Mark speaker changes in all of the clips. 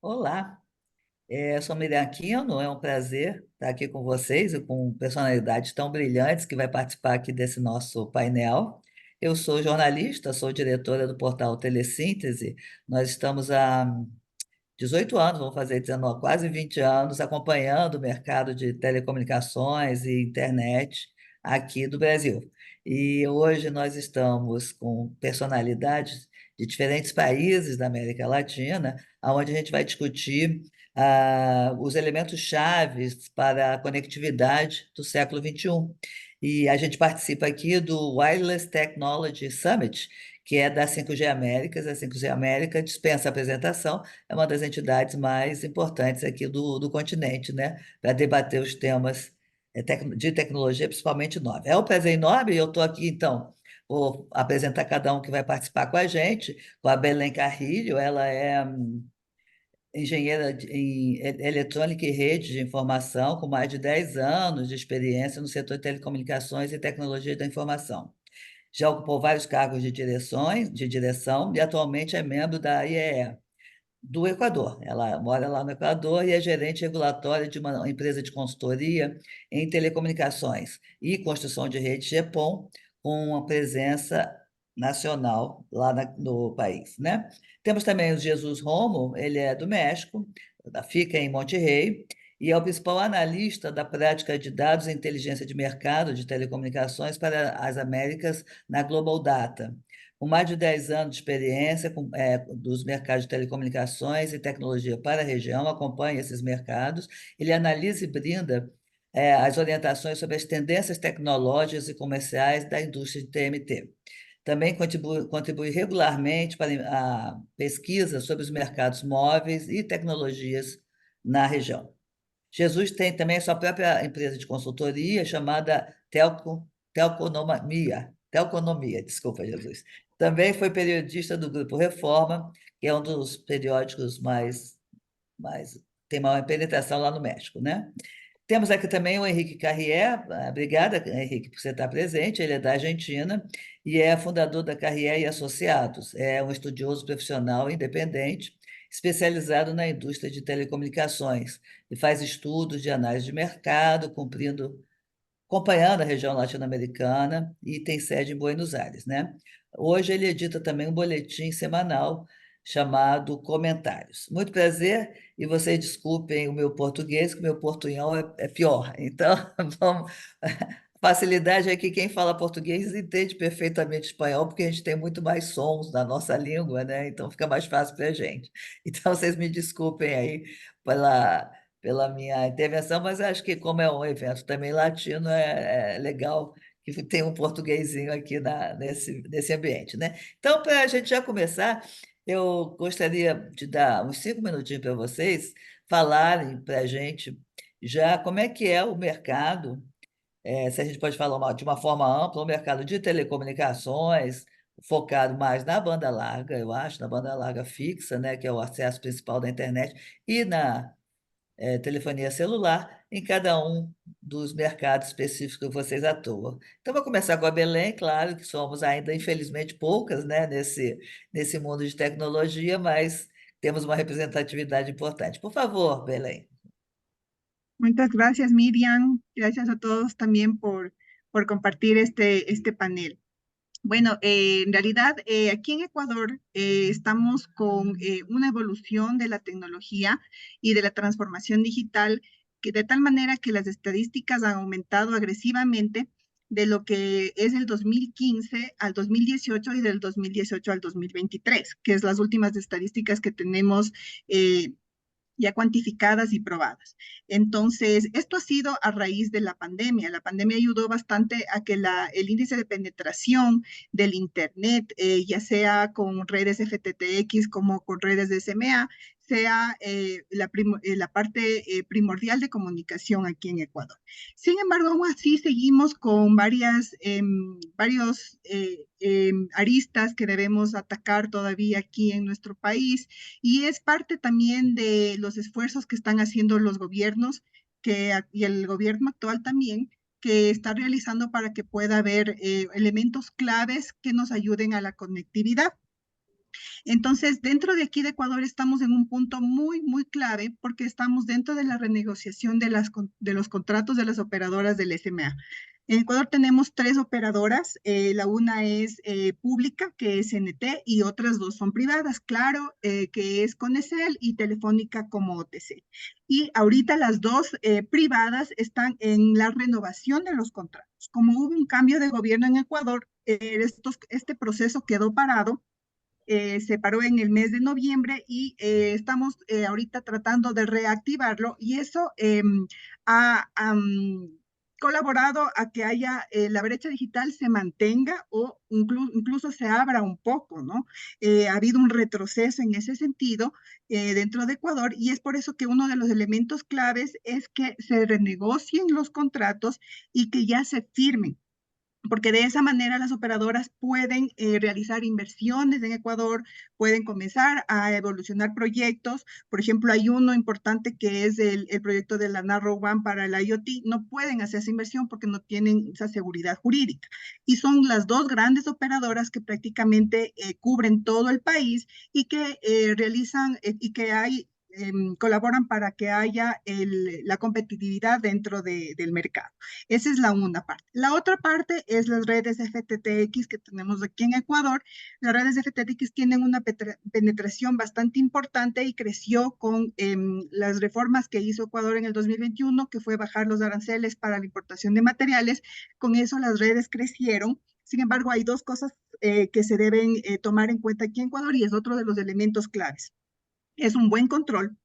Speaker 1: Olá, eu sou Miriam Aquino, é um prazer estar aqui com vocês e com personalidades tão brilhantes que vai participar aqui desse nosso painel. Eu sou jornalista, sou diretora do portal Telesíntese. Nós estamos há 18 anos, vamos fazer 19, quase 20 anos, acompanhando o mercado de telecomunicações e internet aqui do Brasil. E hoje nós estamos com personalidades de diferentes países da América Latina, onde a gente vai discutir os elementos chaves para a conectividade do século XXI. E a gente participa aqui do Wireless Technology Summit, que é da 5G Américas. A 5G América dispensa apresentação, é uma das entidades mais importantes aqui do continente, né, para debater os temas de tecnologia, principalmente nova. É um prazer enorme, e eu estou aqui, então, vou apresentar cada um que vai participar com a gente, com a Belém Carrilho. Ela é engenheira em eletrônica e rede de informação, com mais de 10 anos de experiência no setor de telecomunicações e tecnologia da informação. Já ocupou vários cargos de direção, e atualmente é membro da IEE do Equador. Ela mora lá no Equador e é gerente regulatória de uma empresa de consultoria em telecomunicações e construção de rede GPON, com uma presença nacional lá no país, né? Temos também o Jesus Romo. Ele é do México, fica em Monterrey, e é o principal analista da prática de dados e inteligência de mercado de telecomunicações para as Américas na Global Data. Com mais de 10 anos de experiência dos mercados de telecomunicações e tecnologia para a região, acompanha esses mercados, ele analisa e brinda as orientações sobre as tendências tecnológicas e comerciais da indústria de TMT. Também contribui regularmente para a pesquisa sobre os mercados móveis e tecnologias na região. Jesus tem também a sua própria empresa de consultoria chamada Telconomia, desculpa, Jesus. Também foi periodista do Grupo Reforma, que é um dos periódicos mais tem maior penetração lá no México, né? Temos aqui também o Henrique Carrier. Obrigada, Henrique, por você estar presente. Ele é da Argentina e é fundador da Carrier e Associados. É um estudioso profissional independente, especializado na indústria de telecomunicações, e faz estudos de análise de mercado, acompanhando a região latino-americana, e tem sede em Buenos Aires, né? Hoje ele edita também um boletim semanal chamado Comentários. Muito prazer, e vocês desculpem o meu português, que o meu portunhol é pior. Então, vamos. Facilidade é que quem fala português entende perfeitamente espanhol, porque a gente tem muito mais sons na nossa língua, né? Então fica mais fácil para a gente. Então vocês me desculpem aí pela, pela minha intervenção, mas acho que, como é um evento também latino, é legal que tem um portuguesinho aqui nesse ambiente, né? Então, para a gente já começar, eu gostaria de dar uns 5 minutinhos para vocês falarem para a gente já como é que é o mercado. Se a gente pode falar de uma forma ampla, o mercado de telecomunicações, focado mais na banda larga, eu acho, na banda larga fixa, né, que é o acesso principal da internet, e na telefonia celular, em cada um dos mercados específicos que vocês atuam. Então, vou começar com a Belém. Claro que somos ainda, infelizmente, poucas, né, nesse mundo de tecnologia, mas temos uma representatividade importante. Por favor, Belém.
Speaker 2: Muchas gracias, Miriam. Gracias a todos también por compartir este panel. Bueno, en realidad aquí en Ecuador estamos con una evolución de la tecnología y de la transformación digital, que de tal manera que las estadísticas han aumentado agresivamente de lo que es el 2015 al 2018 y del 2018 al 2023, que es las últimas estadísticas que tenemos ya cuantificadas y probadas. Entonces, esto ha sido a raíz de la pandemia. La pandemia ayudó bastante a que el índice de penetración del Internet, ya sea con redes FTTX como con redes de SMA, sea la parte primordial de comunicación aquí en Ecuador. Sin embargo, aún así seguimos con varios aristas que debemos atacar todavía aquí en nuestro país, y es parte también de los esfuerzos que están haciendo los gobiernos y el gobierno actual también, que está realizando para que pueda haber elementos claves que nos ayuden a la conectividad. Entonces, dentro de aquí de Ecuador estamos en un punto muy, muy clave porque estamos dentro de la renegociación de los contratos de las operadoras del SMA. En Ecuador tenemos tres operadoras, la una es pública, que es NT, y otras dos son privadas, claro, que es Conecel y Telefónica como OTC. Y ahorita las dos privadas están en la renovación de los contratos. Como hubo un cambio de gobierno en Ecuador, este proceso quedó parado, se paró en el mes de noviembre y estamos ahorita tratando de reactivarlo y eso ha colaborado a que haya la brecha digital se mantenga o incluso se abra un poco, ¿no? Ha habido un retroceso en ese sentido dentro de Ecuador y es por eso que uno de los elementos claves es que se renegocien los contratos y que ya se firmen porque de esa manera las operadoras pueden realizar inversiones en Ecuador, pueden comenzar a evolucionar proyectos. Por ejemplo, hay uno importante que es el proyecto de la Narrow One para el IoT. No pueden hacer esa inversión porque no tienen esa seguridad jurídica. Y son las dos grandes operadoras que prácticamente cubren todo el país y que realizan y que hay colaboran para que haya la competitividad dentro del mercado. Esa es la una parte. La otra parte es las redes FTTX que tenemos aquí en Ecuador. Las redes FTTX tienen una penetración bastante importante y creció con las reformas que hizo Ecuador en el 2021, que fue bajar los aranceles para la importación de materiales. Con eso las redes crecieron. Sin embargo, hay dos cosas que se deben tomar en cuenta aquí en Ecuador y es otro de los elementos claves. Es un buen control.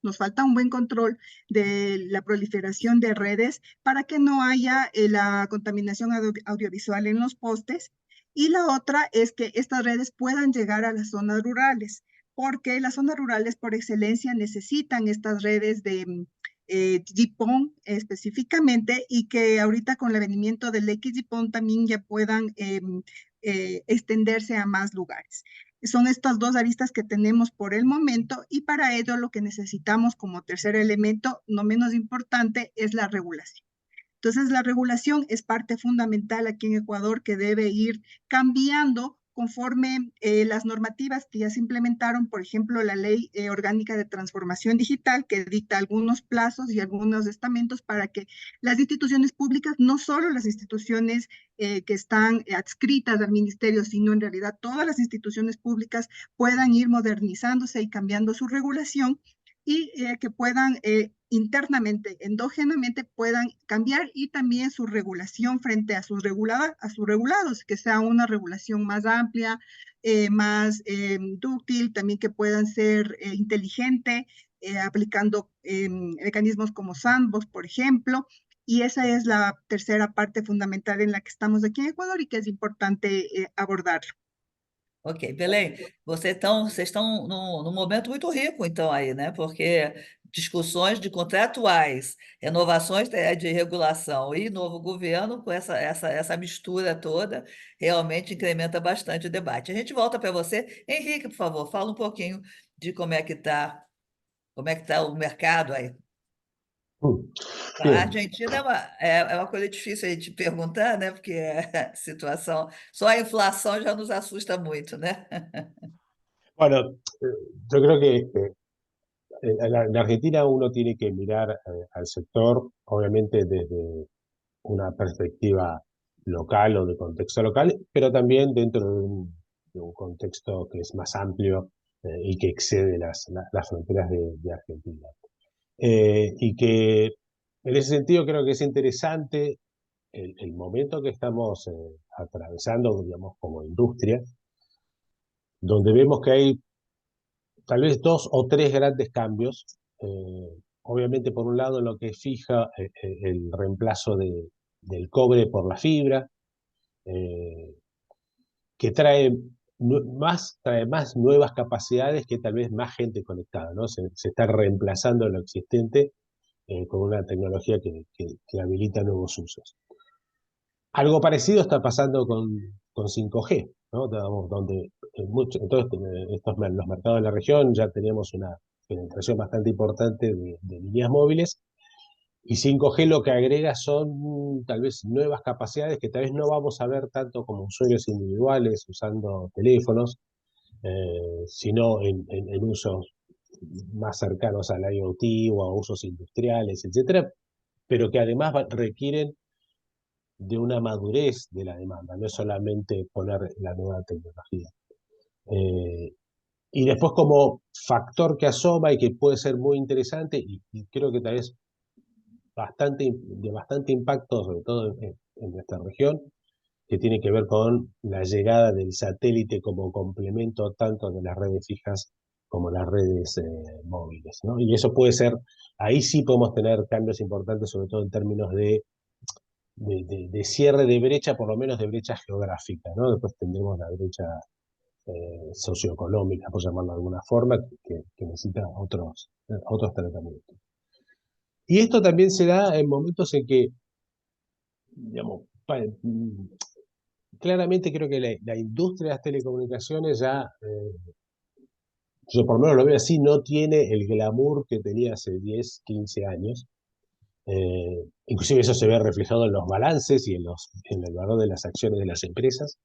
Speaker 2: Nos falta un buen control de la proliferación de redes para que no haya la contaminación audiovisual en los postes. Y la otra es que estas redes puedan llegar a las zonas rurales, porque las zonas rurales por excelencia necesitan estas redes de GPON específicamente y que ahorita con el venimiento del XGPON también ya puedan extenderse a más lugares. Son estas dos aristas que tenemos por el momento y para ello lo que necesitamos como tercer elemento, no menos importante, es la regulación. Entonces, la regulación es parte fundamental aquí en Ecuador que debe ir cambiando conforme las normativas que ya se implementaron, por ejemplo, la Ley Orgánica de Transformación Digital, que dicta algunos plazos y algunos estamentos para que las instituciones públicas, no solo las instituciones que están adscritas al ministerio, sino en realidad todas las instituciones públicas puedan ir modernizándose y cambiando su regulación y que puedan internamente, endógenamente, puedan cambiar y también su regulación frente a a sus regulados, que sea una regulación más amplia, más dúctil, también que puedan ser inteligente, aplicando mecanismos como sandbox, por ejemplo. Y esa es la tercera parte fundamental en la que estamos aquí en Ecuador y que es importante abordarlo.
Speaker 1: Ok, Belém, vocês estão num momento muito rico, então, aí, né? Porque discussões de contratuais, renovações de regulação e novo governo, com essa mistura toda, realmente incrementa bastante o debate. A gente volta para você. Henrique, por favor, fala um pouquinho de como é que tá o mercado aí.
Speaker 3: Mm.
Speaker 1: A
Speaker 3: Bien,
Speaker 1: Argentina é uma coisa difícil a gente perguntar, né? Porque a situação, só a inflação já nos assusta muito, né?
Speaker 3: bueno, yo creo que en Argentina uno tiene que mirar al sector, obviamente desde una perspectiva local o de contexto local, pero también dentro de un contexto que es más amplio y que excede las fronteras de Argentina. Y que en ese sentido creo que es interesante el momento que estamos atravesando, digamos, como industria, donde vemos que hay tal vez dos o tres grandes cambios. Obviamente, por un lado, en lo que fija el reemplazo del cobre por la fibra, eh, que trae más nuevas capacidades que tal vez más gente conectada, ¿no? Se está reemplazando lo existente con una tecnología que habilita nuevos usos. Algo parecido está pasando con 5G, ¿no? Donde los mercados de la región ya tenemos una penetración bastante importante de líneas móviles, y 5G lo que agrega son tal vez nuevas capacidades que tal vez no vamos a ver tanto como usuarios individuales usando teléfonos, sino en usos más cercanos al IoT o a usos industriales, etcétera, pero que además requieren de una madurez de la demanda, no es solamente poner la nueva tecnología. Eh, y después como factor que asoma y que puede ser muy interesante, y creo que tal vez de bastante impacto, sobre todo en nuestra región, que tiene que ver con la llegada del satélite como complemento tanto de las redes fijas como las redes móviles, ¿no? Y eso puede ser, ahí sí podemos tener cambios importantes, sobre todo en términos de cierre de brecha, por lo menos de brecha geográfica, ¿no? Después tendremos la brecha socioeconómica, por llamarlo de alguna forma, que necesita otros tratamientos. Y esto también se da en momentos en que, digamos, claramente creo que la industria de las telecomunicaciones ya, yo por lo menos lo veo así, no tiene el glamour que tenía hace 10, 15 años. Inclusive eso se ve reflejado en los balances y en el valor de las acciones de las empresas.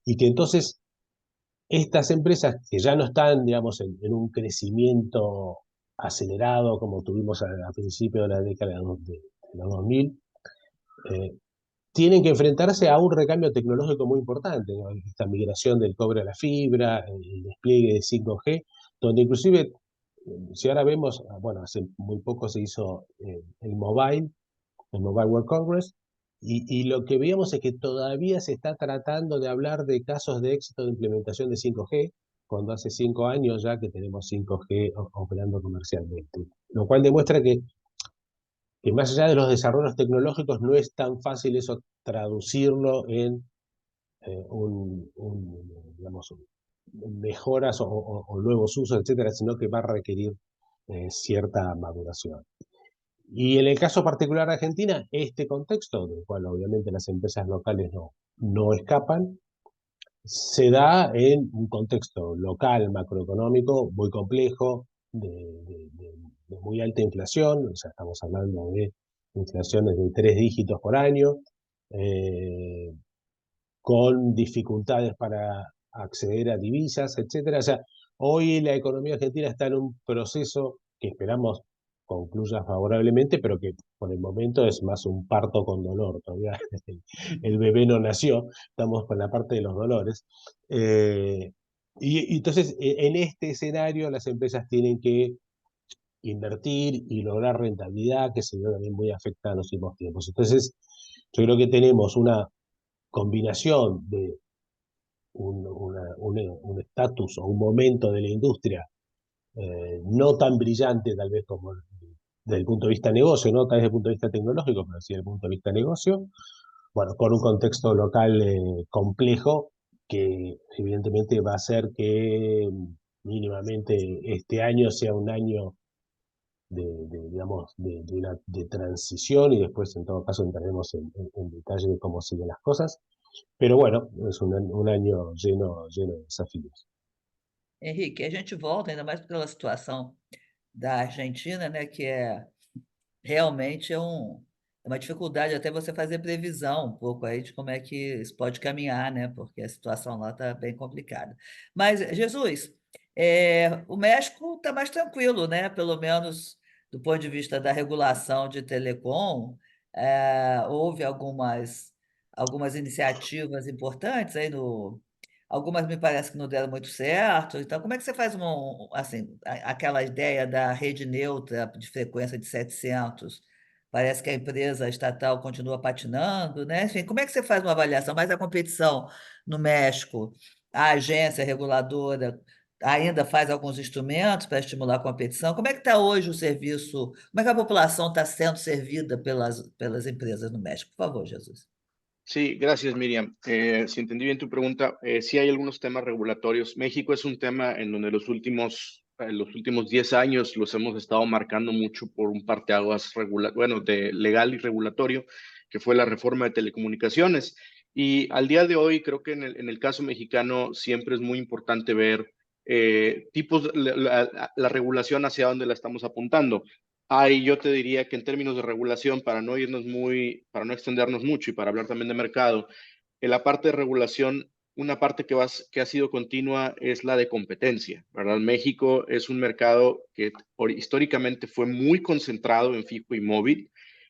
Speaker 3: Y que entonces estas empresas que ya no están, digamos, en un crecimiento acelerado como tuvimos a principios de la década de los 2000, eh, tienen que enfrentarse a un recambio tecnológico muy importante, ¿no? Esta migración del cobre a la fibra, el despliegue de 5G, donde inclusive, si ahora vemos, bueno, hace muy poco se hizo el Mobile World Congress, y lo que veíamos es que todavía se está tratando de hablar de casos de éxito de implementación de 5G, cuando hace 5 años ya que tenemos 5G operando comercialmente. Lo cual demuestra que más allá de los desarrollos tecnológicos no es tan fácil eso traducirlo en digamos, mejoras o nuevos usos, etcétera, sino que va a requerir cierta maduración. Y en el caso particular de Argentina, este contexto, del cual obviamente las empresas locales no escapan, se da en un contexto local, macroeconómico, muy complejo, de muy alta inflación, o sea, estamos hablando de inflaciones de 3 dígitos por año, eh, con dificultades para acceder a divisas, etcétera. O sea, hoy la economía argentina está en un proceso que esperamos concluya favorablemente, pero que por el momento es más un parto con dolor. Todavía el bebé no nació, estamos con la parte de los dolores. Y entonces, en este escenario, las empresas tienen que invertir y lograr rentabilidad, que se ve también muy afectada en los últimos tiempos. Entonces, yo creo que tenemos una combinación de un estatus o un momento de la industria no tan brillante tal vez como desde el punto de vista negocio, no tal vez desde el punto de vista tecnológico, pero sí desde el punto de vista negocio, bueno, con un contexto local complejo que evidentemente va a hacer que mínimamente este año sea un año digamos, de transición y después en todo caso entraremos en detalle de cómo siguen las cosas. Pero bueno, es un año lleno de desafíos.
Speaker 1: Henrique, a gente volta ainda mais pela situação da Argentina, né, que realmente é uma dificuldade até você fazer previsão um pouco aí de como é que isso pode caminhar, né, porque a situação lá está bem complicada. Mas, Jesus, o México está mais tranquilo, né, pelo menos do ponto de vista da regulação de telecom, houve algumas iniciativas importantes aí no. Algumas me parece que não deram muito certo. Então, como é que você faz assim, aquela ideia da rede neutra de frequência de 700? Parece que a empresa estatal continua patinando, né? Enfim, como é que você faz uma avaliação? Mas a competição no México, a agência reguladora ainda faz alguns instrumentos para estimular a competição. Como é que está hoje o serviço? Como é que a população está sendo servida pelas empresas no México? Por favor, Jesus.
Speaker 4: Sí, gracias, Miriam. Si entendí bien tu pregunta, sí hay algunos temas regulatorios. México es un tema en donde los últimos 10 años los hemos estado marcando mucho por un parteaguas de legal y regulatorio, que fue la reforma de telecomunicaciones. Y al día de hoy, creo que en el caso mexicano siempre es muy importante ver la regulación hacia dónde la estamos apuntando. Ahí yo te diría que en términos de regulación, para no extendernos mucho y para hablar también de mercado, en la parte de regulación una parte que ha sido continua es la de competencia, ¿verdad? México es un mercado que históricamente fue muy concentrado en fijo y móvil.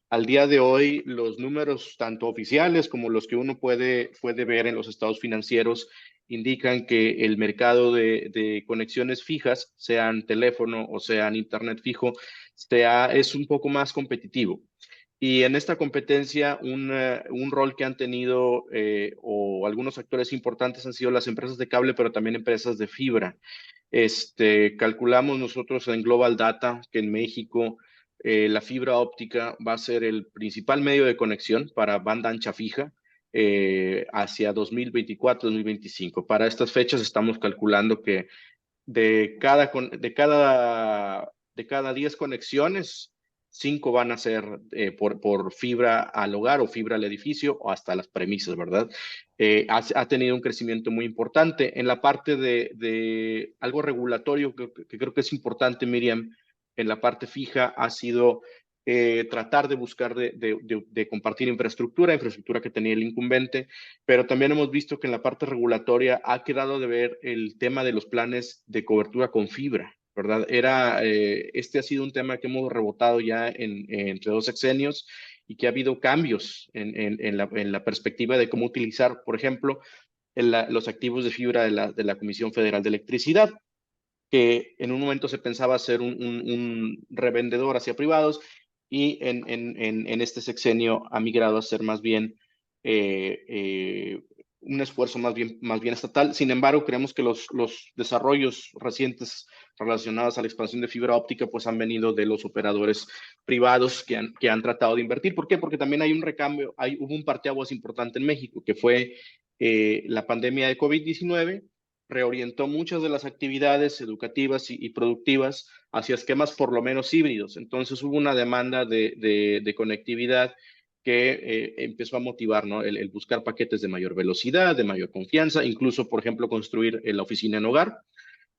Speaker 4: Al día de hoy, los números, tanto oficiales como los que uno puede ver en los estados financieros, indican que el mercado de conexiones fijas, sean teléfono o sean internet fijo, es un poco más competitivo. Y en esta competencia, un rol que han tenido o algunos actores importantes han sido las empresas de cable, pero también empresas de fibra. Calculamos nosotros en Global Data que en México la fibra óptica va a ser el principal medio de conexión para banda ancha fija hacia 2024-2025. Para estas fechas estamos calculando que de cada 10 conexiones, 5 van a ser por fibra al hogar o fibra al edificio o hasta las premisas, ¿verdad? Ha tenido un crecimiento muy importante. En la parte de algo regulatorio que creo que es importante, Miriam, en la parte fija ha sido tratar de buscar de compartir infraestructura que tenía el incumbente, pero también hemos visto que en la parte regulatoria ha quedado de ver el tema de los planes de cobertura con fibra, ¿verdad? Este ha sido un tema que hemos rebotado ya entre 2 sexenios y que ha habido cambios en la perspectiva de cómo utilizar, por ejemplo, los activos de fibra de la Comisión Federal de Electricidad, que en un momento se pensaba ser un revendedor hacia privados y en este sexenio ha migrado a ser más bien un esfuerzo más bien estatal. Sin embargo, creemos que los desarrollos recientes relacionados a la expansión de fibra óptica pues han venido de los operadores privados que han tratado de invertir. ¿Por qué? Porque también hay un recambio, hubo un parteaguas importante en México, que fue la pandemia de COVID-19 reorientó muchas de las actividades educativas y productivas hacia esquemas por lo menos híbridos. Entonces hubo una demanda de conectividad que empezó a motivar, ¿no? El buscar paquetes de mayor velocidad, de mayor confianza, incluso, por ejemplo, construir la oficina en hogar.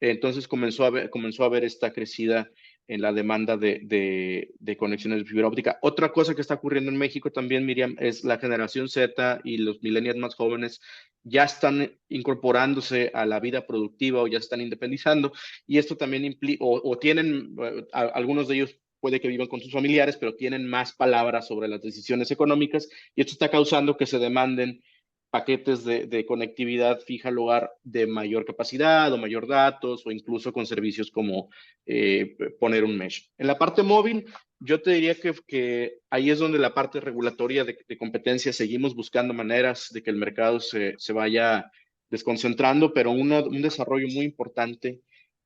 Speaker 4: Entonces comenzó a haber esta crecida en la demanda de conexiones de fibra óptica. Otra cosa que está ocurriendo en México también, Miriam, es la generación Z y los millennials más jóvenes ya están incorporándose a la vida productiva o ya están independizando, y esto también implica, o tienen, algunos de ellos puede que vivan con sus familiares, pero tienen más palabras sobre las decisiones económicas, y esto está causando que se demanden paquetes de conectividad fija al hogar de mayor capacidad o mayor datos o incluso con servicios como poner un mesh. En la parte móvil, yo te diría que ahí es donde la parte regulatoria de competencia seguimos buscando maneras de que el mercado se vaya desconcentrando, pero un desarrollo muy importante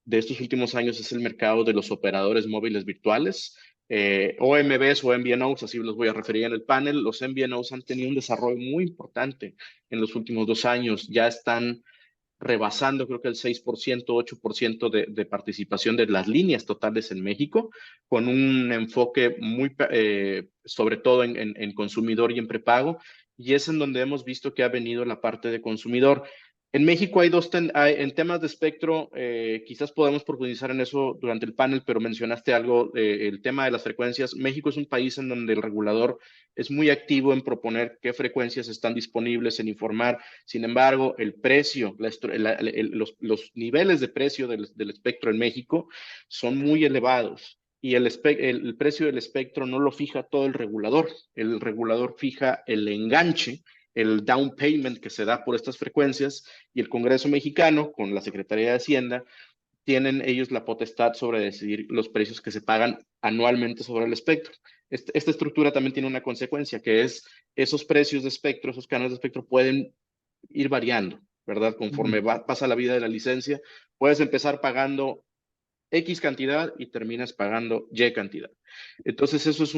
Speaker 4: de estos últimos años es el mercado de los operadores móviles virtuales. OMBs o MVNOs, así los voy a referir en el panel. Los MVNOs han tenido un desarrollo muy importante en los últimos 2 años. Ya están rebasando, creo que el 6%, 8% de participación de las líneas totales en México, con un enfoque sobre todo en consumidor y en prepago. Y es en donde hemos visto que ha venido la parte de consumidor. En México en temas de espectro, quizás podemos profundizar en eso durante el panel, pero mencionaste algo, el tema de las frecuencias. México es un país en donde el regulador es muy activo en proponer qué frecuencias están disponibles, en informar. Sin embargo, el precio, los niveles de precio del espectro en México son muy elevados. Y el precio del espectro no lo fija todo el regulador fija el enganche, el down payment que se da por estas frecuencias, y el Congreso mexicano, con la Secretaría de Hacienda, tienen ellos la potestad sobre decidir los precios que se pagan anualmente sobre el espectro. Esta estructura también tiene una consecuencia, que es esos precios de espectro, esos canales de espectro pueden ir variando, ¿verdad? Conforme pasa la vida de la licencia, puedes empezar pagando X cantidad y terminas pagando Y cantidad. Entonces, eso es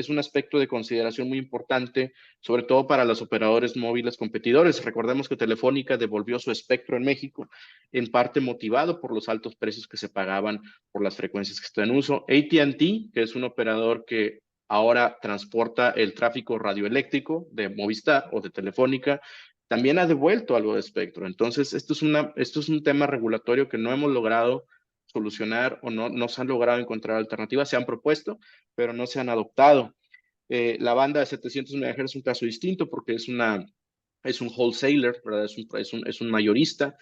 Speaker 4: un aspecto de consideración muy importante, sobre todo para los operadores móviles competidores. Recordemos que Telefónica devolvió su espectro en México, en parte motivado por los altos precios que se pagaban por las frecuencias que están en uso. AT&T, que es un operador que ahora transporta el tráfico radioeléctrico de Movistar o de Telefónica, también ha devuelto algo de espectro. Entonces, esto es un tema regulatorio que no hemos logrado solucionar o no se han logrado encontrar alternativas. Se han propuesto, pero no se han adoptado. La banda de 700 MHz es un caso distinto porque es una es un wholesaler, ¿verdad? Es un mayorista.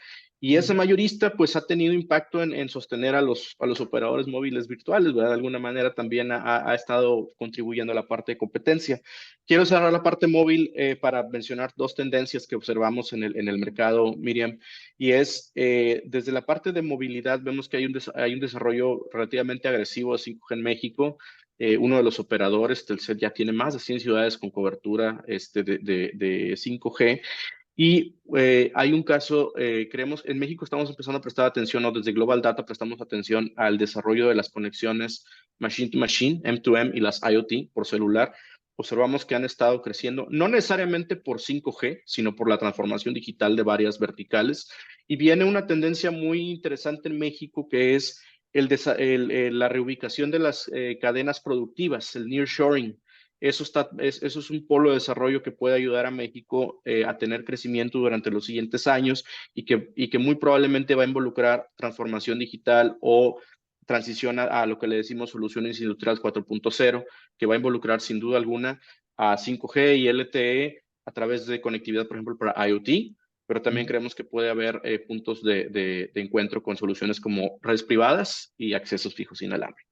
Speaker 4: Y ese mayorista pues ha tenido impacto en sostener a los operadores móviles virtuales, ¿verdad? De alguna manera también ha estado contribuyendo a la parte de competencia. Quiero cerrar la parte móvil para mencionar dos tendencias que observamos en el mercado, Miriam, y es desde la parte de movilidad vemos que hay un desarrollo relativamente agresivo de 5G en México. Uno de los operadores, Telcel, ya tiene más de 100 ciudades con cobertura de 5G. Y hay un caso, creemos, en México estamos empezando a prestar atención, o desde Global Data prestamos atención al desarrollo de las conexiones machine to machine, M2M y las IoT por celular. Observamos que han estado creciendo, no necesariamente por 5G, sino por la transformación digital de varias verticales. Y viene una tendencia muy interesante en México que es la reubicación de las cadenas productivas, el nearshoring. Eso es un polo de desarrollo que puede ayudar a México a tener crecimiento durante los siguientes años y que muy probablemente va a involucrar transformación digital o transición a lo que le decimos soluciones industriales 4.0, que va a involucrar sin duda alguna a 5G y LTE a través de conectividad, por ejemplo, para IoT, pero también creemos que puede haber puntos de encuentro con soluciones como redes privadas y accesos fijos inalámbricos.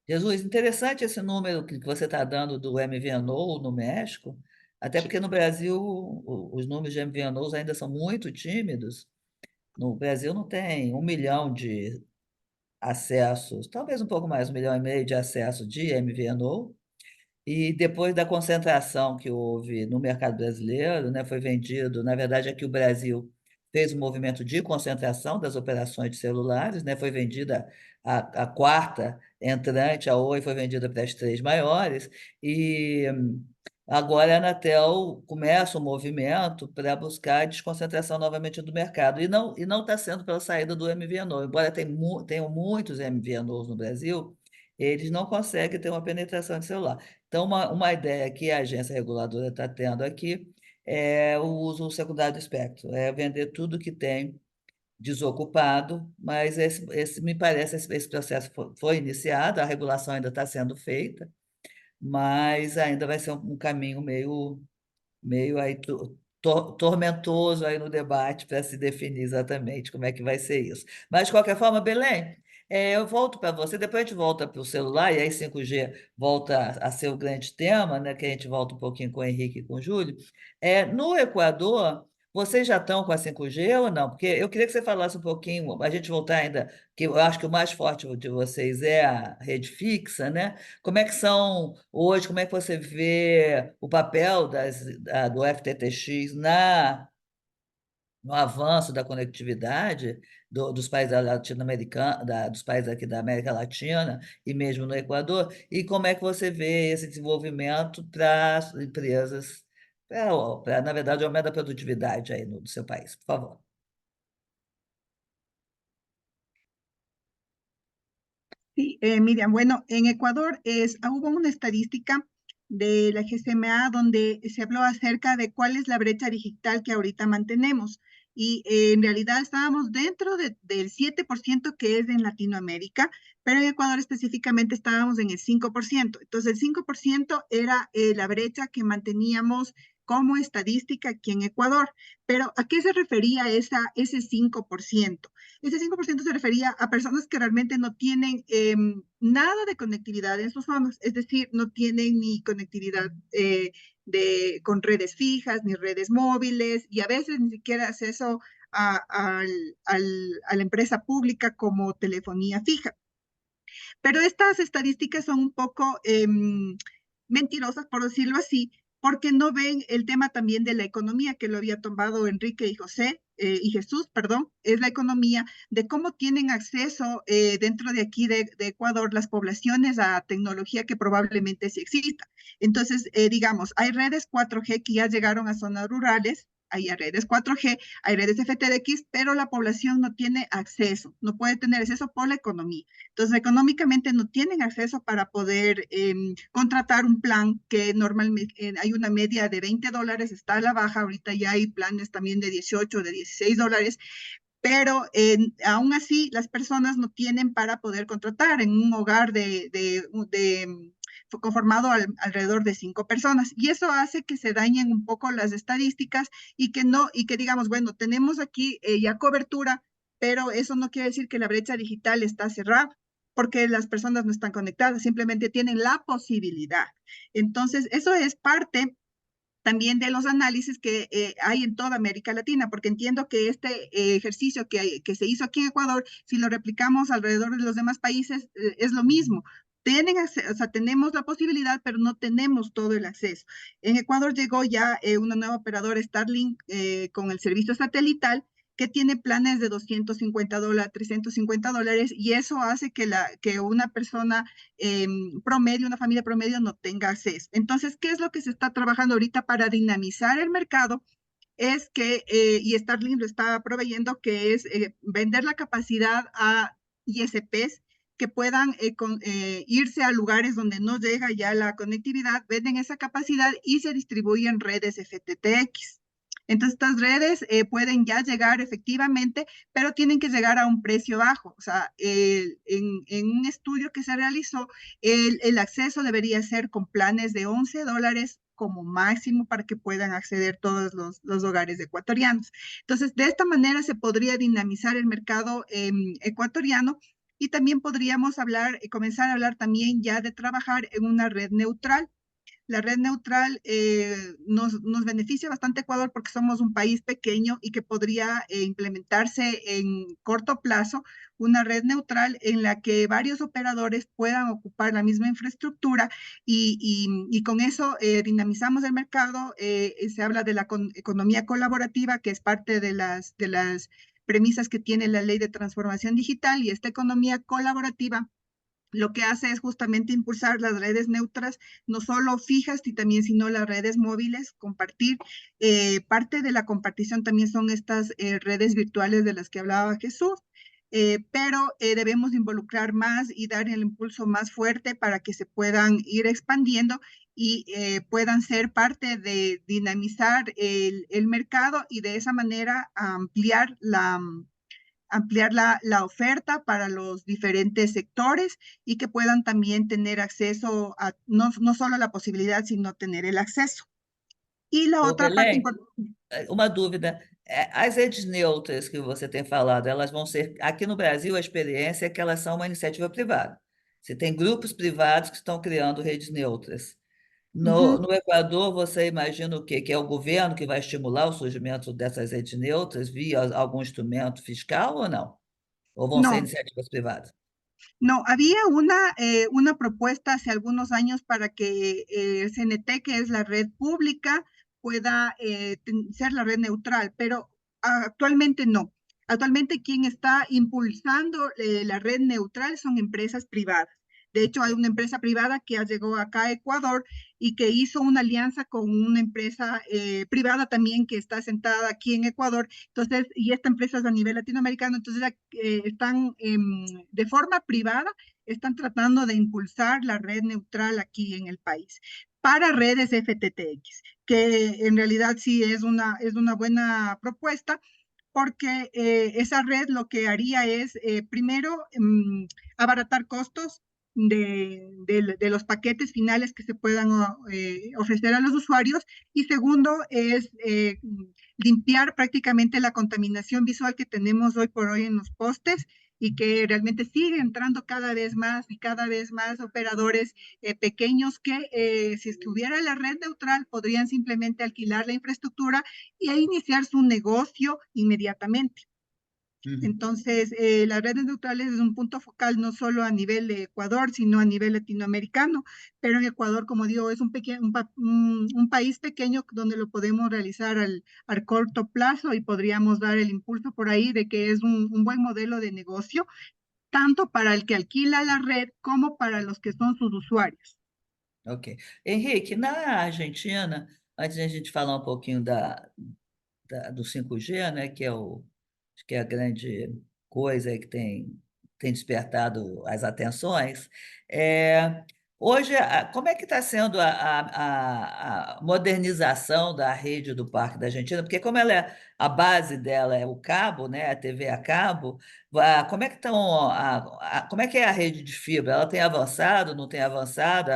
Speaker 1: Jesus, interessante esse número que você está dando do MVNO no México, até
Speaker 4: Sí.
Speaker 1: porque no Brasil os números de MVNOs ainda são muito tímidos. No Brasil não tem 1 milhão de acessos, talvez um pouco mais, 1,5 milhão de acessos de MVNO. E depois da concentração que houve no mercado brasileiro, né, foi vendido, na verdade, aqui o Brasil fez um movimento de concentração das operações de celulares, né, foi vendida a quarta entrante, a Oi foi vendida para as três maiores, e agora a Anatel começa um movimento para buscar a desconcentração novamente do mercado, e não está sendo pela saída do MVNO, embora tenham muitos MVNOs no Brasil, eles não conseguem ter uma penetração de celular. Então, uma ideia que a agência reguladora está tendo aqui é o uso secundário do espectro, é vender tudo que tem desocupado, mas me parece, esse processo foi iniciado, a regulação ainda está sendo feita, mas ainda vai ser um caminho meio aí tormentoso aí no debate para se definir exatamente como é que vai ser isso. Mas, de qualquer forma, Belém, eu volto para você, depois a gente volta para o celular, e aí 5G volta a ser o grande tema, né, que a gente volta um pouquinho com o Henrique e com o Júlio. No Equador, vocês já estão com a 5G ou não? Porque eu queria que você falasse um pouquinho, a gente voltar ainda, que eu acho que o mais forte de vocês é a rede fixa, né? Como é que são hoje, como é que você vê o papel do FTTX no avanço da conectividade dos países latino-americanos, dos países aqui da América Latina e mesmo no Equador, e como é que você vê esse desenvolvimento para as empresas, na verdade, o aumento da produtividade aí no seu país, por favor.
Speaker 2: Sí, Miriam, bueno, en Ecuador hubo una estadística de la GCMA donde se habló acerca de cuál es la brecha digital que ahorita mantenemos. Y en realidad estábamos dentro del 7% que es en Latinoamérica, pero en Ecuador específicamente estábamos en el 5%. Entonces el 5% era la brecha que manteníamos como estadística aquí en Ecuador. Pero ¿a qué se refería ese 5%? Ese 5% se refería a personas que realmente no tienen nada de conectividad en sus zonas, es decir, no tienen ni conectividad con redes fijas, ni redes móviles, y a veces ni siquiera acceso a la empresa pública como telefonía fija. Pero estas estadísticas son un poco mentirosas, por decirlo así, porque no ven el tema también de la economía que lo había tomado Enrique y Jesús, perdón, es la economía de cómo tienen acceso dentro de aquí de Ecuador las poblaciones a tecnología que probablemente sí exista. Entonces, digamos, hay redes 4G que ya llegaron a zonas rurales, hay redes 4G, hay redes FTTX, pero la población no tiene acceso, no puede tener acceso por la economía. Entonces, económicamente no tienen acceso para poder contratar un plan que normalmente hay una media de $20, está a la baja, ahorita ya hay planes también de 18, de $16, pero aún así las personas no tienen para poder contratar en un hogar de conformado alrededor de 5 personas. Y eso hace que se dañen un poco las estadísticas y que no, y que digamos, bueno, tenemos aquí ya cobertura, pero eso no quiere decir que la brecha digital está cerrada, porque las personas no están conectadas, simplemente tienen la posibilidad. Entonces, eso es parte también de los análisis que hay en toda América Latina, porque entiendo que este ejercicio que se hizo aquí en Ecuador, si lo replicamos alrededor de los demás países, es lo mismo. O sea, tenemos la posibilidad, pero no tenemos todo el acceso. En Ecuador llegó ya una nueva operadora Starlink con el servicio satelital que tiene planes de $250, $350, y eso hace que una persona promedio, una familia promedio no tenga acceso. Entonces, ¿qué es lo que se está trabajando ahorita para dinamizar el mercado? Es que, y Starlink lo está proveyendo, que es vender la capacidad a ISPs que puedan irse a lugares donde no llega ya la conectividad, venden esa capacidad y se distribuyen redes FTTX. Entonces, estas redes pueden ya llegar efectivamente, pero tienen que llegar a un precio bajo. O sea, en un estudio que se realizó, el acceso debería ser con planes de $11 como máximo para que puedan acceder todos los hogares ecuatorianos. Entonces, de esta manera se podría dinamizar el mercado ecuatoriano, y también podríamos hablar, comenzar a hablar también ya de trabajar en una red neutral. La red neutral nos beneficia bastante a Ecuador porque somos un país pequeño y que podría implementarse en corto plazo una red neutral en la que varios operadores puedan ocupar la misma infraestructura, y con eso dinamizamos el mercado. Se habla de la economía colaborativa, que es parte de las premisas que tiene la Ley de Transformación Digital, y esta economía colaborativa lo que hace es justamente impulsar las redes neutras, no solo fijas, y también, sino las redes móviles, compartir. Parte de la compartición también son estas redes virtuales de las que hablaba Jesús, pero debemos involucrar más y dar el impulso más fuerte para que se puedan ir expandiendo y puedan ser parte de dinamizar el mercado, y de esa manera ampliar la oferta para los diferentes sectores, y que puedan también tener acceso a no solo la posibilidad, sino tener el acceso. Y la
Speaker 1: Ô,
Speaker 2: otra parte
Speaker 1: Belém,
Speaker 2: importante,
Speaker 1: uma dúvida. As redes neutras que você tem falado, elas vão ser. Aqui no Brasil, a experiência é que elas são uma iniciativa privada. Você tem grupos privados que estão criando redes neutras. No Equador, você imagina o quê? Que é o governo que vai estimular o surgimento dessas redes neutras via algum instrumento fiscal ou não? Ou vão ser
Speaker 2: no,
Speaker 1: iniciativas privadas?
Speaker 2: no, había una propuesta hace algunos años para que CNT, que es la red pública, pueda ser la red neutral, pero actualmente no. Actualmente quien está impulsando la red neutral son empresas privadas. De hecho, hay una empresa privada que ya llegó acá a Ecuador y que hizo una alianza con una empresa privada también que está sentada aquí en Ecuador. Entonces, y esta empresa es a nivel latinoamericano. Entonces están de forma privada, están tratando de impulsar la red neutral aquí en el país para redes FTTX, que en realidad sí es una buena propuesta, porque esa red lo que haría es, primero, abaratar costos de los paquetes finales que se puedan ofrecer a los usuarios, y segundo es limpiar prácticamente la contaminación visual que tenemos hoy por hoy en los postes, y que realmente sigue entrando cada vez más y cada vez más operadores pequeños que si estuviera la red neutral podrían simplemente alquilar la infraestructura y a iniciar su negocio inmediatamente.
Speaker 1: Uhum.
Speaker 2: Entonces, las redes neutrales es un punto focal no solo a nivel de Ecuador, sino a nivel latinoamericano, pero en Ecuador, como digo, es un país pequeño donde lo podemos realizar al corto plazo, y podríamos dar el impulso por ahí de que es un buen modelo de negocio, tanto para el que alquila la red como para los que son sus usuarios.
Speaker 1: Ok. Henrique, na Argentina, antes de a gente falar um pouquinho do 5G, né, que é acho que é a grande coisa aí que tem despertado as atenções, é, Hoje, como é que está sendo a modernização da rede do Parque da Argentina? Porque como ela a base dela é o cabo, né, a TV a cabo, como é que estão, como é que é a rede de fibra? Ela tem avançado, não tem avançado?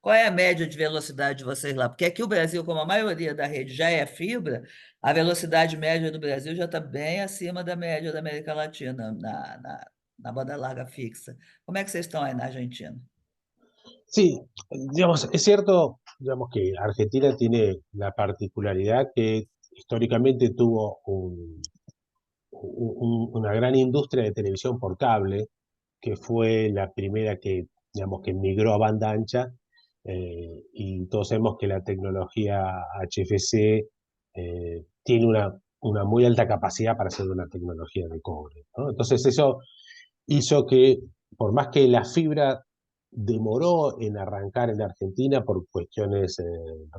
Speaker 1: Qual é a média de velocidade de vocês lá? Porque aqui o Brasil, como a maioria da rede já é fibra, a velocidade média do Brasil já está bem acima da média da América Latina na banda larga fixa. Como é que vocês estão aí na Argentina?
Speaker 3: Sí, digamos, es cierto, digamos que Argentina tiene la particularidad que históricamente tuvo una gran industria de televisión por cable, que fue la primera que, digamos, que migró a banda ancha, y todos sabemos que la tecnología HFC tiene una muy alta capacidad para ser una tecnología de cobre, ¿no? Entonces eso hizo que, por más que la fibra demoró en arrancar en Argentina por cuestiones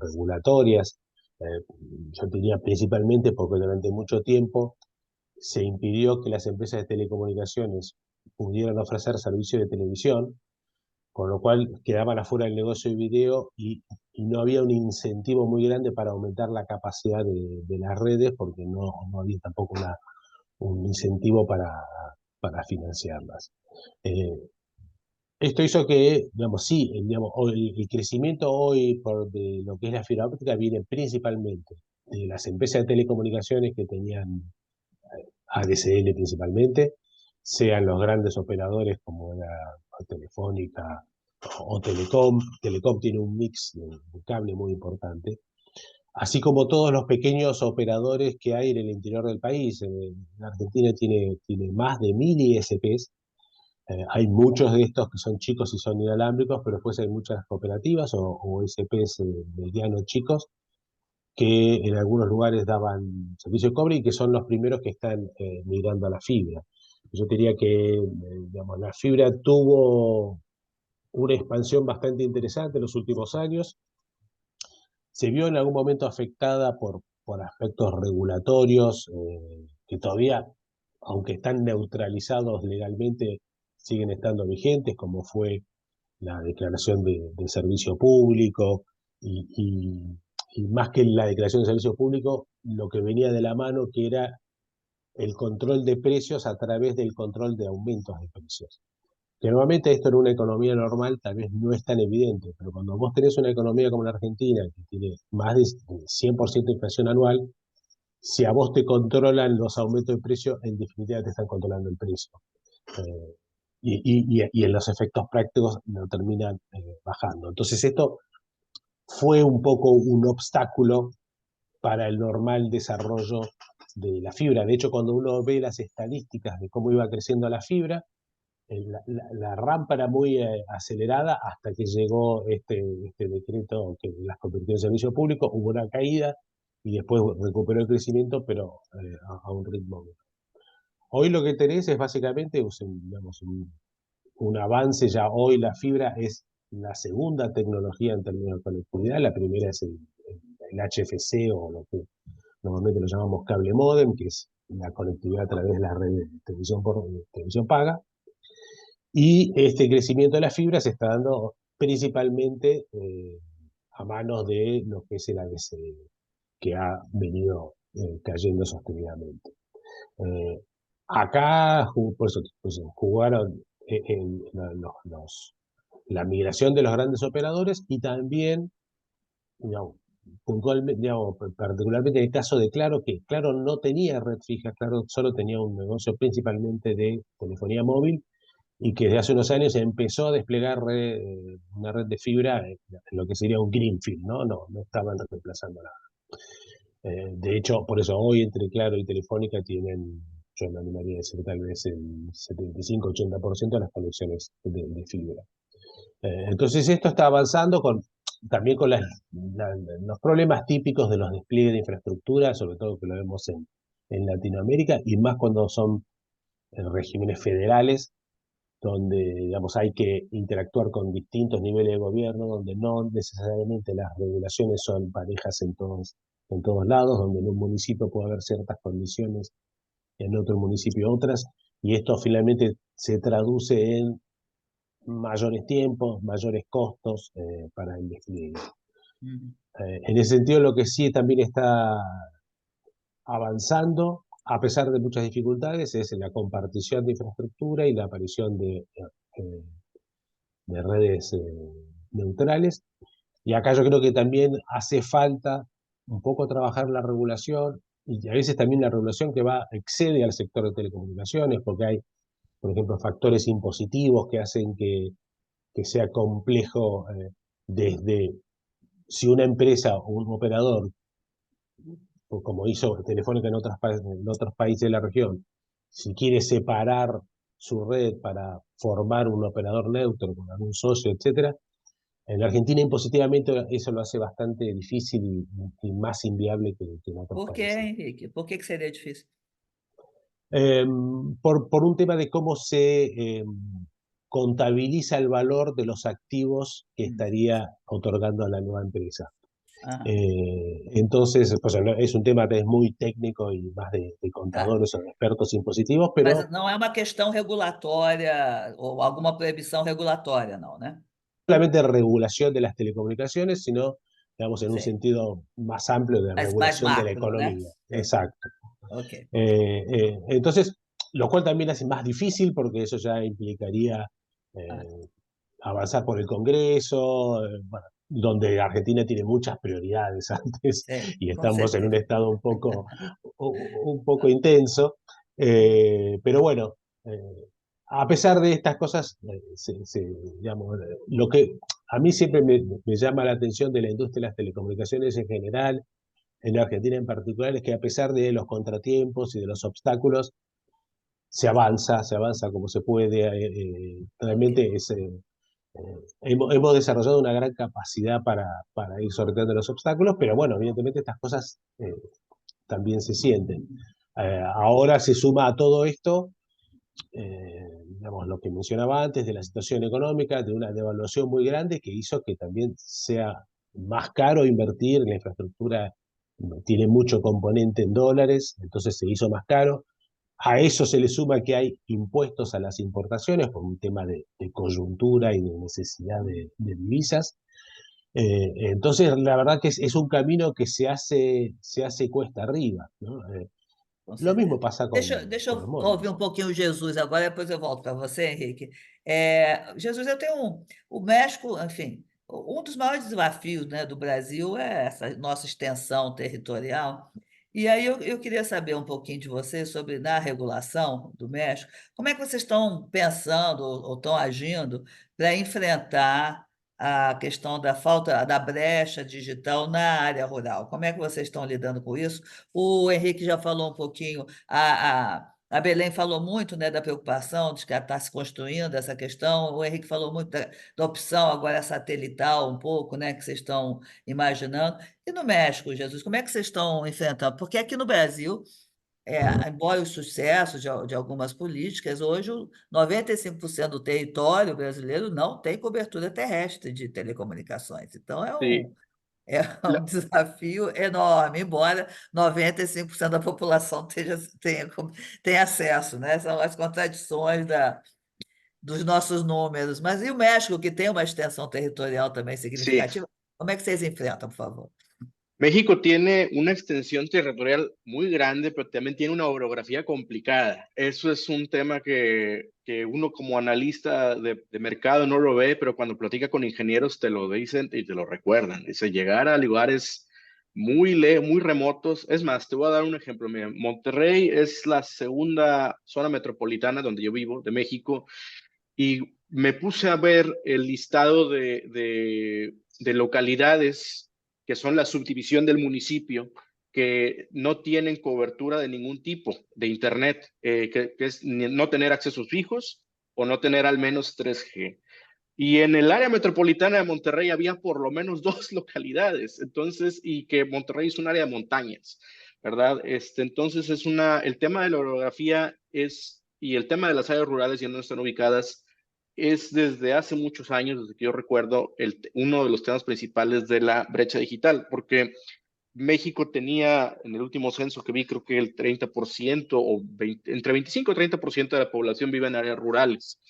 Speaker 3: regulatorias, eh, yo diría principalmente porque durante mucho tiempo se impidió que las empresas de telecomunicaciones pudieran ofrecer servicios de televisión, con lo cual quedaban afuera del negocio de video y no había un incentivo muy grande para aumentar la capacidad de las redes porque no había tampoco un incentivo para financiarlas. Eh, Esto hizo que, digamos, sí, digamos, el crecimiento hoy de lo que es la fibra óptica viene principalmente de las empresas de telecomunicaciones que tenían ADSL principalmente, sean los grandes operadores como era Telefónica o Telecom. Telecom tiene un mix de cable muy importante, así como todos los pequeños operadores que hay en el interior del país. La Argentina tiene más de 1000 ISPs. Hay muchos de estos que son chicos y son inalámbricos, pero después hay muchas cooperativas o ISPs medianos chicos que en algunos lugares daban servicio de cobre y que son los primeros que están migrando a la fibra. Yo diría que digamos, la fibra tuvo una expansión bastante interesante en los últimos años. Se vio en algún momento afectada por aspectos regulatorios que todavía, aunque están neutralizados legalmente, siguen estando vigentes, como fue la declaración de servicio público y más que la declaración de servicio público, lo que venía de la mano que era el control de precios a través del control de aumentos de precios. Que normalmente esto en una economía normal tal vez no es tan evidente, pero cuando vos tenés una economía como la Argentina, que tiene más de 100% de inflación anual, si a vos te controlan los aumentos de precio, en definitiva te están controlando el precio. Eh, y en los efectos prácticos lo terminan bajando. Entonces esto fue un poco un obstáculo para el normal desarrollo de la fibra. De hecho, cuando uno ve las estadísticas de cómo iba creciendo la fibra, la rampa era muy acelerada hasta que llegó este decreto que las convirtió en servicio público, hubo una caída y después recuperó el crecimiento, pero a un ritmo. Hoy lo que tenés es básicamente digamos, un avance. Ya hoy la fibra es la segunda tecnología en términos de conectividad. La primera es el HFC, o lo que normalmente lo llamamos cable modem, que es la conectividad a través de la red de televisión paga. Y este crecimiento de la fibra se está dando principalmente a manos de lo que es el ADSL, que ha venido cayendo sostenidamente. Eh, Acá, por eso, pues, jugaron la migración de los grandes operadores y también, digamos, puntualmente, digamos, particularmente en el caso de Claro, que Claro no tenía red fija. Claro solo tenía un negocio principalmente de telefonía móvil y que desde hace unos años empezó a desplegar una red de fibra en lo que sería un greenfield, ¿no? No estaban reemplazando nada. De hecho, por eso hoy entre Claro y Telefónica tienen, yo me animaría a decir tal vez el 75-80% de las conexiones de fibra. Entonces esto está avanzando también con los problemas típicos de los despliegues de infraestructura, sobre todo que lo vemos en Latinoamérica, y más cuando son regímenes federales, donde digamos, hay que interactuar con distintos niveles de gobierno, donde no necesariamente las regulaciones son parejas en todos lados, donde en un municipio puede haber ciertas condiciones, en otro municipio otras, y esto finalmente se traduce en mayores tiempos, mayores costos para el despliegue.
Speaker 1: Uhum.
Speaker 3: En ese sentido, lo que sí también está avanzando, a pesar de muchas dificultades, es la compartición de infraestructura y la aparición de redes neutrales. Y acá yo creo que también hace falta un poco trabajar la regulación y a veces también la regulación que excede al sector de telecomunicaciones, porque hay, por ejemplo, factores impositivos que hacen que sea complejo desde si una empresa o un operador, como hizo Telefónica en otros países de la región, si quiere separar su red para formar un operador neutro con algún socio, etcétera, en la Argentina impositivamente eso lo hace bastante difícil y más inviable que en otros
Speaker 1: Por que,
Speaker 3: países.
Speaker 1: Henrique? Por que seria difícil?
Speaker 3: Eh, por un tema de cómo se contabiliza el valor de los activos que estaría otorgando a la nueva empresa.
Speaker 1: Aham,
Speaker 3: Entonces, pues, es un tema que es muy técnico y más de
Speaker 1: tá.
Speaker 3: contadores o de expertos impositivos,
Speaker 1: Mas
Speaker 3: pero
Speaker 1: não é uma questão regulatória ou alguma proibição regulatória, não, né?
Speaker 3: solamente de regulación de las telecomunicaciones, sino, digamos, en un
Speaker 1: Sei.
Speaker 3: sentido más amplio de
Speaker 1: Mais
Speaker 3: regulación de la
Speaker 1: macro, né?
Speaker 3: economía.
Speaker 1: Sei.
Speaker 3: Exacto.
Speaker 1: Ok.
Speaker 3: Entonces, lo cual también hace más difícil porque eso ya implicaría
Speaker 1: Ah,
Speaker 3: avanzar por el Congreso, bueno, donde Argentina tiene muchas prioridades antes
Speaker 1: sei,
Speaker 3: y
Speaker 1: com
Speaker 3: estamos en un
Speaker 1: certeza.
Speaker 3: estado un poco intenso. Pero bueno, a pesar de estas cosas, digamos, lo que a mí siempre me llama la atención de la industria de las telecomunicaciones en general, en la Argentina en particular, es que a pesar de los contratiempos y de los obstáculos, se avanza como se puede.
Speaker 1: Ok.
Speaker 3: Realmente hemos desarrollado una gran capacidad para ir sorteando los obstáculos, pero bueno, evidentemente estas cosas también se sienten. Ahora se suma a todo esto, digamos, lo que mencionaba antes de la situación económica, de una devaluación muy grande que hizo que también sea más caro invertir en la infraestructura, tiene mucho componente en dólares, entonces se hizo más caro. A eso se le suma que hay impuestos a las importaciones por un tema de coyuntura y de necesidad de divisas. Entonces, la verdad que es un camino que se hace cuesta arriba, ¿no?
Speaker 1: Com
Speaker 3: Lo mismo
Speaker 1: certeza.
Speaker 3: pasa
Speaker 1: Deixa
Speaker 3: con los
Speaker 1: eu ouvir
Speaker 3: móviles.
Speaker 1: um pouquinho o Jesus agora, depois eu volto para você, Henrique. Jesus, eu tenho o México, enfim, um dos maiores desafios, né, do Brasil é essa nossa extensão territorial. E aí eu queria saber um pouquinho de você sobre na regulação do México, como é que vocês estão pensando ou estão agindo para enfrentar a questão da falta da brecha digital na área rural? Como é que vocês estão lidando com isso? O Henrique já falou um pouquinho, a Belém falou muito, né, da preocupação de que está se construindo essa questão. O Henrique falou muito da opção agora satelital, um pouco, né, que vocês estão imaginando. E no México, Jesus, como é que vocês estão enfrentando? Porque aqui no Brasil, embora o sucesso de algumas políticas, hoje 95% do território brasileiro não tem cobertura terrestre de telecomunicações. Então,
Speaker 4: Sí,
Speaker 1: é um
Speaker 4: la-
Speaker 1: desafio enorme, embora 95% da população tenha acesso, né? São as contradições dos nossos números. Mas e o México, que tem uma extensão territorial também
Speaker 4: sí.
Speaker 1: significativa, como é que vocês enfrentam, por favor?
Speaker 4: México tiene una extensión territorial muy grande, pero también tiene una orografía complicada. Eso es un tema que uno como analista de mercado no lo ve, pero cuando platica con ingenieros te lo dicen y te lo recuerdan. Dice, llegar a lugares muy remotos. Es más, te voy a dar un ejemplo. Mira, Monterrey es la segunda zona metropolitana donde yo vivo, de México, y me puse a ver el listado de localidades que son la subdivisión del municipio que no tienen cobertura de ningún tipo de internet, que es no tener accesos fijos o no tener al menos 3G. Y en el área metropolitana de Monterrey había por lo menos dos localidades, entonces, y que Monterrey es un área de montañas, ¿verdad? Entonces el tema de la orografía y el tema de las áreas rurales y en donde están ubicadas, es desde hace muchos años, desde que yo recuerdo, uno de los temas principales de la brecha digital, porque México tenía en el último censo que vi, creo que el 30% o entre 25 y 30% de la población vive en áreas rurales.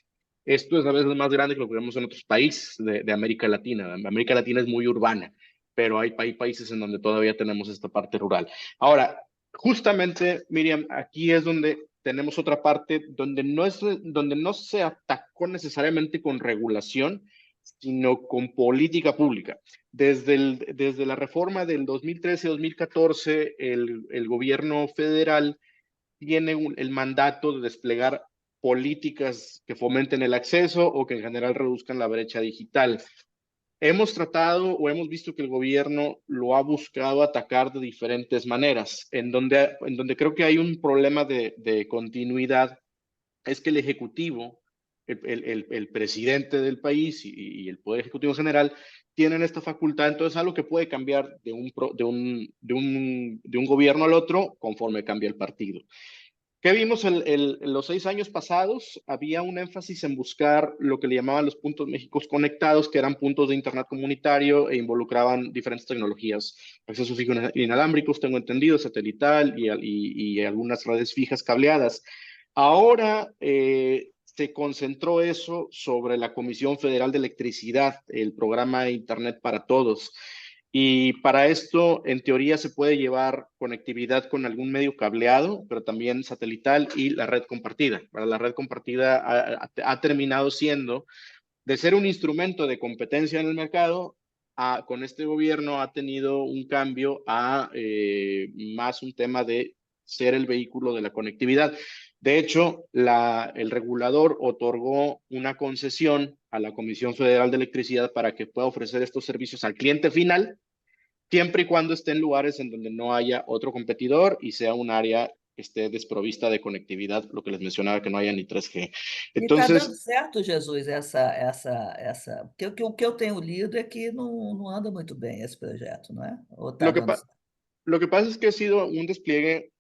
Speaker 4: Esto es a veces más grande que lo que vemos en otros países de América Latina. América Latina es muy urbana, pero hay países en donde todavía tenemos esta parte rural. Ahora, justamente, Miriam, aquí es donde tenemos otra parte donde no se atacó necesariamente con regulación, sino con política pública. Desde la reforma del 2013-2014, el gobierno federal tiene el mandato de desplegar políticas que fomenten el acceso o que en general reduzcan la brecha digital. Hemos tratado o hemos visto que el gobierno lo ha buscado atacar de diferentes maneras, en donde creo que hay un problema de continuidad, es que el Ejecutivo, el presidente del país y el Poder Ejecutivo general tienen esta facultad, entonces algo que puede cambiar de un gobierno al otro conforme cambia el partido. ¿Qué vimos en los 6 años pasados? Había un énfasis en buscar lo que le llamaban los puntos Méxicos conectados, que eran puntos de Internet comunitario e involucraban diferentes tecnologías, acceso fijo inalámbricos, tengo entendido, satelital y algunas redes fijas cableadas. Ahora se concentró eso sobre la Comisión Federal de Electricidad, el programa Internet para Todos. Y para esto, en teoría, se puede llevar conectividad con algún medio cableado, pero también satelital y la red compartida. Para la red compartida ha terminado siendo, de ser un instrumento de competencia en el mercado, con este gobierno ha tenido un cambio a más un tema de ser el vehículo de la conectividad. De hecho, el regulador otorgó una concesión a la Comisión Federal de Electricidad para que pueda ofrecer estos servicios al cliente final, siempre y cuando esté en lugares en donde no haya otro competidor y sea un área que esté desprovista de conectividad, lo que les mencionaba, que no haya ni 3G.
Speaker 1: E está dando
Speaker 4: Entonces,
Speaker 1: certo, Jesus, Porque o que eu tenho lido é que não anda muito bem esse projeto, não é? Ou está
Speaker 4: lo que,
Speaker 1: dando
Speaker 4: pa-
Speaker 1: certo?
Speaker 4: lo que pasa es que ha sido un despliegue.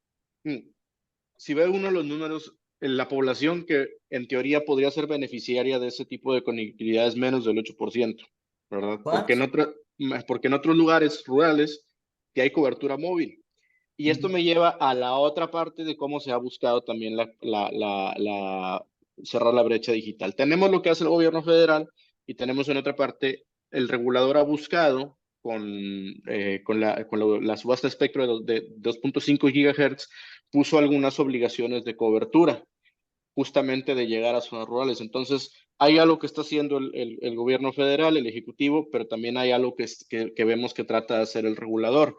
Speaker 4: Si ve uno de los números, la población que en teoría podría ser beneficiaria de ese tipo de conectividad es menos del 8%, ¿verdad?
Speaker 1: Quanto?
Speaker 4: Porque en otros lugares rurales que hay cobertura móvil. Y esto
Speaker 1: Uhum.
Speaker 4: me lleva a la otra parte de cómo se ha buscado también cerrar la brecha digital. Tenemos lo que hace el gobierno federal y tenemos en otra parte, el regulador ha buscado con la subasta de espectro de 2.5 gigahertz, puso algunas obligaciones de cobertura, justamente de llegar a zonas rurales. Entonces, hay algo que está haciendo el gobierno federal, el ejecutivo, pero también hay algo que vemos que trata de hacer el regulador.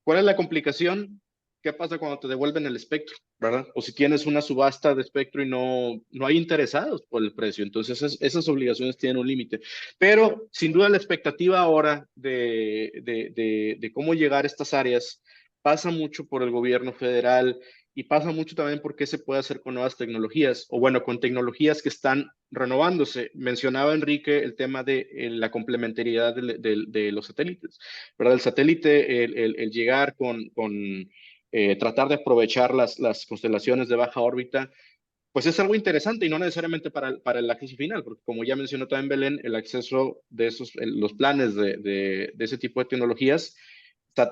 Speaker 4: ¿Cuál es la complicación? ¿Qué pasa cuando te devuelven el espectro, verdad? O si tienes una subasta de espectro y no hay interesados por el precio. Entonces, esas obligaciones tienen un límite. Pero, sin duda, la expectativa ahora de cómo llegar a estas áreas pasa mucho por el gobierno federal y pasa mucho también por qué se puede hacer con nuevas tecnologías, o bueno, con tecnologías que están renovándose. Mencionaba Enrique el tema de la complementariedad de los satélites, ¿verdad? El satélite, el llegar con tratar de aprovechar las constelaciones de baja órbita, pues es algo interesante y no necesariamente para el acceso final, porque como ya mencionó también Belén, el acceso de los planes de ese tipo de tecnologías,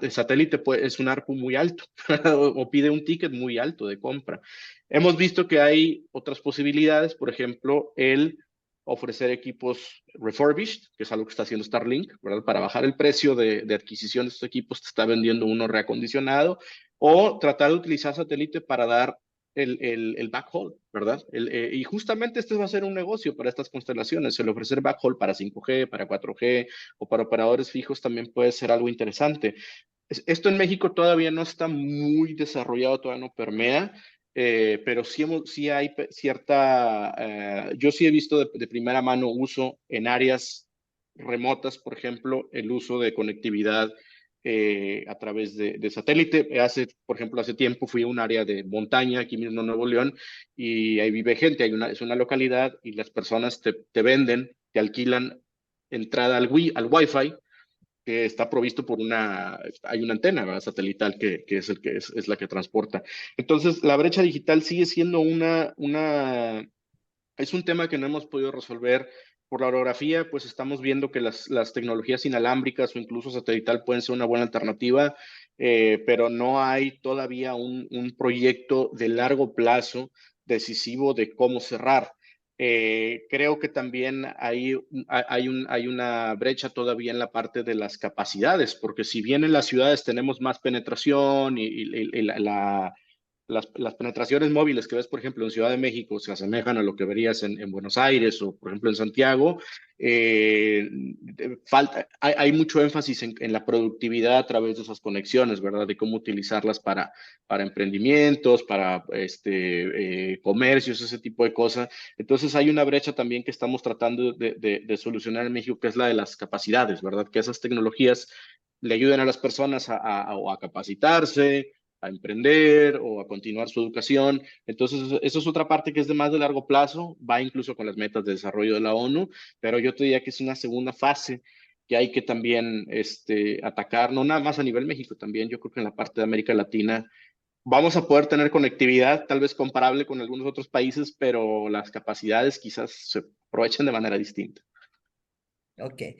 Speaker 4: el satélite es un ARPU muy alto o pide un ticket muy alto de compra. Hemos visto que hay otras posibilidades, por ejemplo, el ofrecer equipos refurbished, que es algo que está haciendo Starlink, ¿verdad? Para bajar el precio de adquisición de estos equipos, te está vendiendo uno reacondicionado, o tratar de utilizar satélite para dar el backhaul, ¿verdad? Y justamente este va a ser un negocio para estas constelaciones. El ofrecer backhaul para 5G, para 4G o para operadores fijos también puede ser algo interesante. Esto en México todavía no está muy desarrollado, todavía no permea, pero sí hay cierta, yo sí he visto de primera mano uso en áreas remotas, por ejemplo, el uso de conectividad a través de satélite. Por ejemplo, hace tiempo fui a un área de montaña aquí mismo en Nuevo León y ahí vive gente, es una localidad y las personas te venden, te alquilan entrada al Wi-Fi que está provisto hay una antena, ¿verdad? Satelital que es la que transporta. Entonces, la brecha digital sigue siendo es un tema que no hemos podido resolver por la orografía, pues estamos viendo que las tecnologías inalámbricas o incluso satelital pueden ser una buena alternativa, pero no hay todavía un proyecto de largo plazo decisivo de cómo cerrar. Creo que también hay una brecha todavía en la parte de las capacidades, porque si bien en las ciudades tenemos más penetración y las penetraciones móviles que ves, por ejemplo, en Ciudad de México se asemejan a lo que verías en Buenos Aires o, por ejemplo, en Santiago. Hay mucho énfasis en la productividad a través de esas conexiones, ¿verdad? De cómo utilizarlas para emprendimientos, para comercios, ese tipo de cosas. Entonces hay una brecha también que estamos tratando de solucionar en México, que es la de las capacidades, ¿verdad? Que esas tecnologías le ayuden a las personas a capacitarse, a emprender o a continuar su educación. Entonces, eso es otra parte que es de más de largo plazo, va incluso con las metas de desarrollo de la ONU, pero yo te diría que es una segunda fase que hay que también atacar, no nada más a nivel México, también yo creo que en la parte de América Latina vamos a poder tener conectividad tal vez comparable con algunos otros países, pero las capacidades quizás se aprovechan de manera distinta.
Speaker 1: Ok.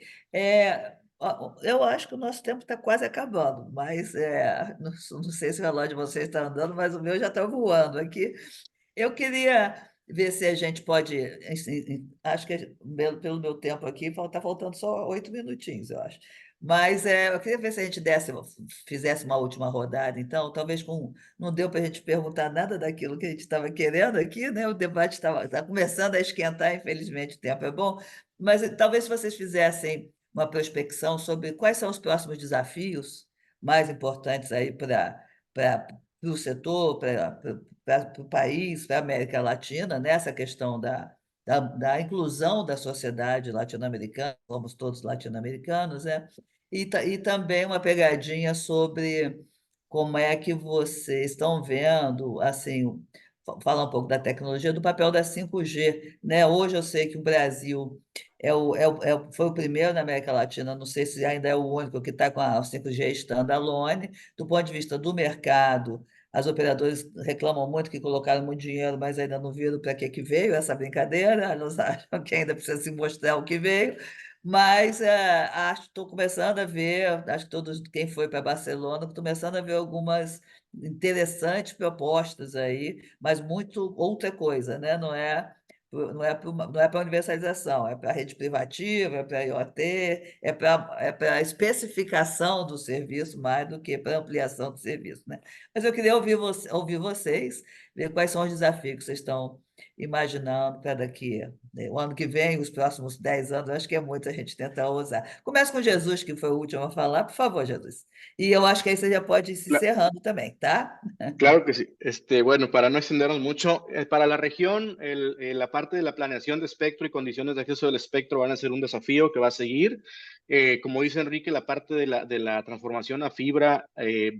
Speaker 1: Eu acho que o nosso tempo está quase acabando, mas não sei se o relógio de vocês está andando, mas o meu já está voando aqui. Eu queria ver se a gente pode. Acho que pelo meu tempo aqui está faltando só 8 minutinhos, eu acho. Mas eu queria ver se a gente fizesse uma última rodada, então, talvez com. Não deu para a gente perguntar nada daquilo que a gente estava querendo aqui, né? O debate está começando a esquentar, infelizmente, o tempo é bom, mas talvez se vocês fizessem uma prospecção sobre quais são os próximos desafios mais importantes aí para o setor, para o país, para a América Latina, nessa questão da inclusão da sociedade latino-americana, somos todos latino-americanos, né? E também uma pegadinha sobre como é que vocês estão vendo, assim, falar um pouco da tecnologia, do papel da 5G, né? Hoje eu sei que o Brasil foi o primeiro na América Latina, não sei se ainda é o único que está com a 5G standalone, do ponto de vista do mercado. As operadoras reclamam muito que colocaram muito dinheiro, mas ainda não viram para que veio essa brincadeira, elas acham que ainda precisa se mostrar o que veio. Mas acho que estou começando a ver, acho que todos, quem foi para Barcelona, estou começando a ver algumas interessantes propostas aí, mas muito outra coisa, né? Não é para universalização, é para rede privativa, é para IoT, é para a especificação do serviço mais do que para ampliação do serviço, né? Mas eu queria ouvir vocês, ver quais são os desafios que vocês estão imaginando para daqui, né, o ano que vem, os próximos 10 anos, acho que é muito a gente tentar usar. Começa com Jesus, que foi o último a falar, por favor, Jesus. E eu acho que aí você já pode ir se encerrando também, tá?
Speaker 4: Claro que sí. Bueno, para no extendernos mucho, para la región, la parte de la planeación de espectro y condiciones de acceso del espectro van a ser un desafío que va a seguir. Como dice Enrique, la parte de la transformación a fibra,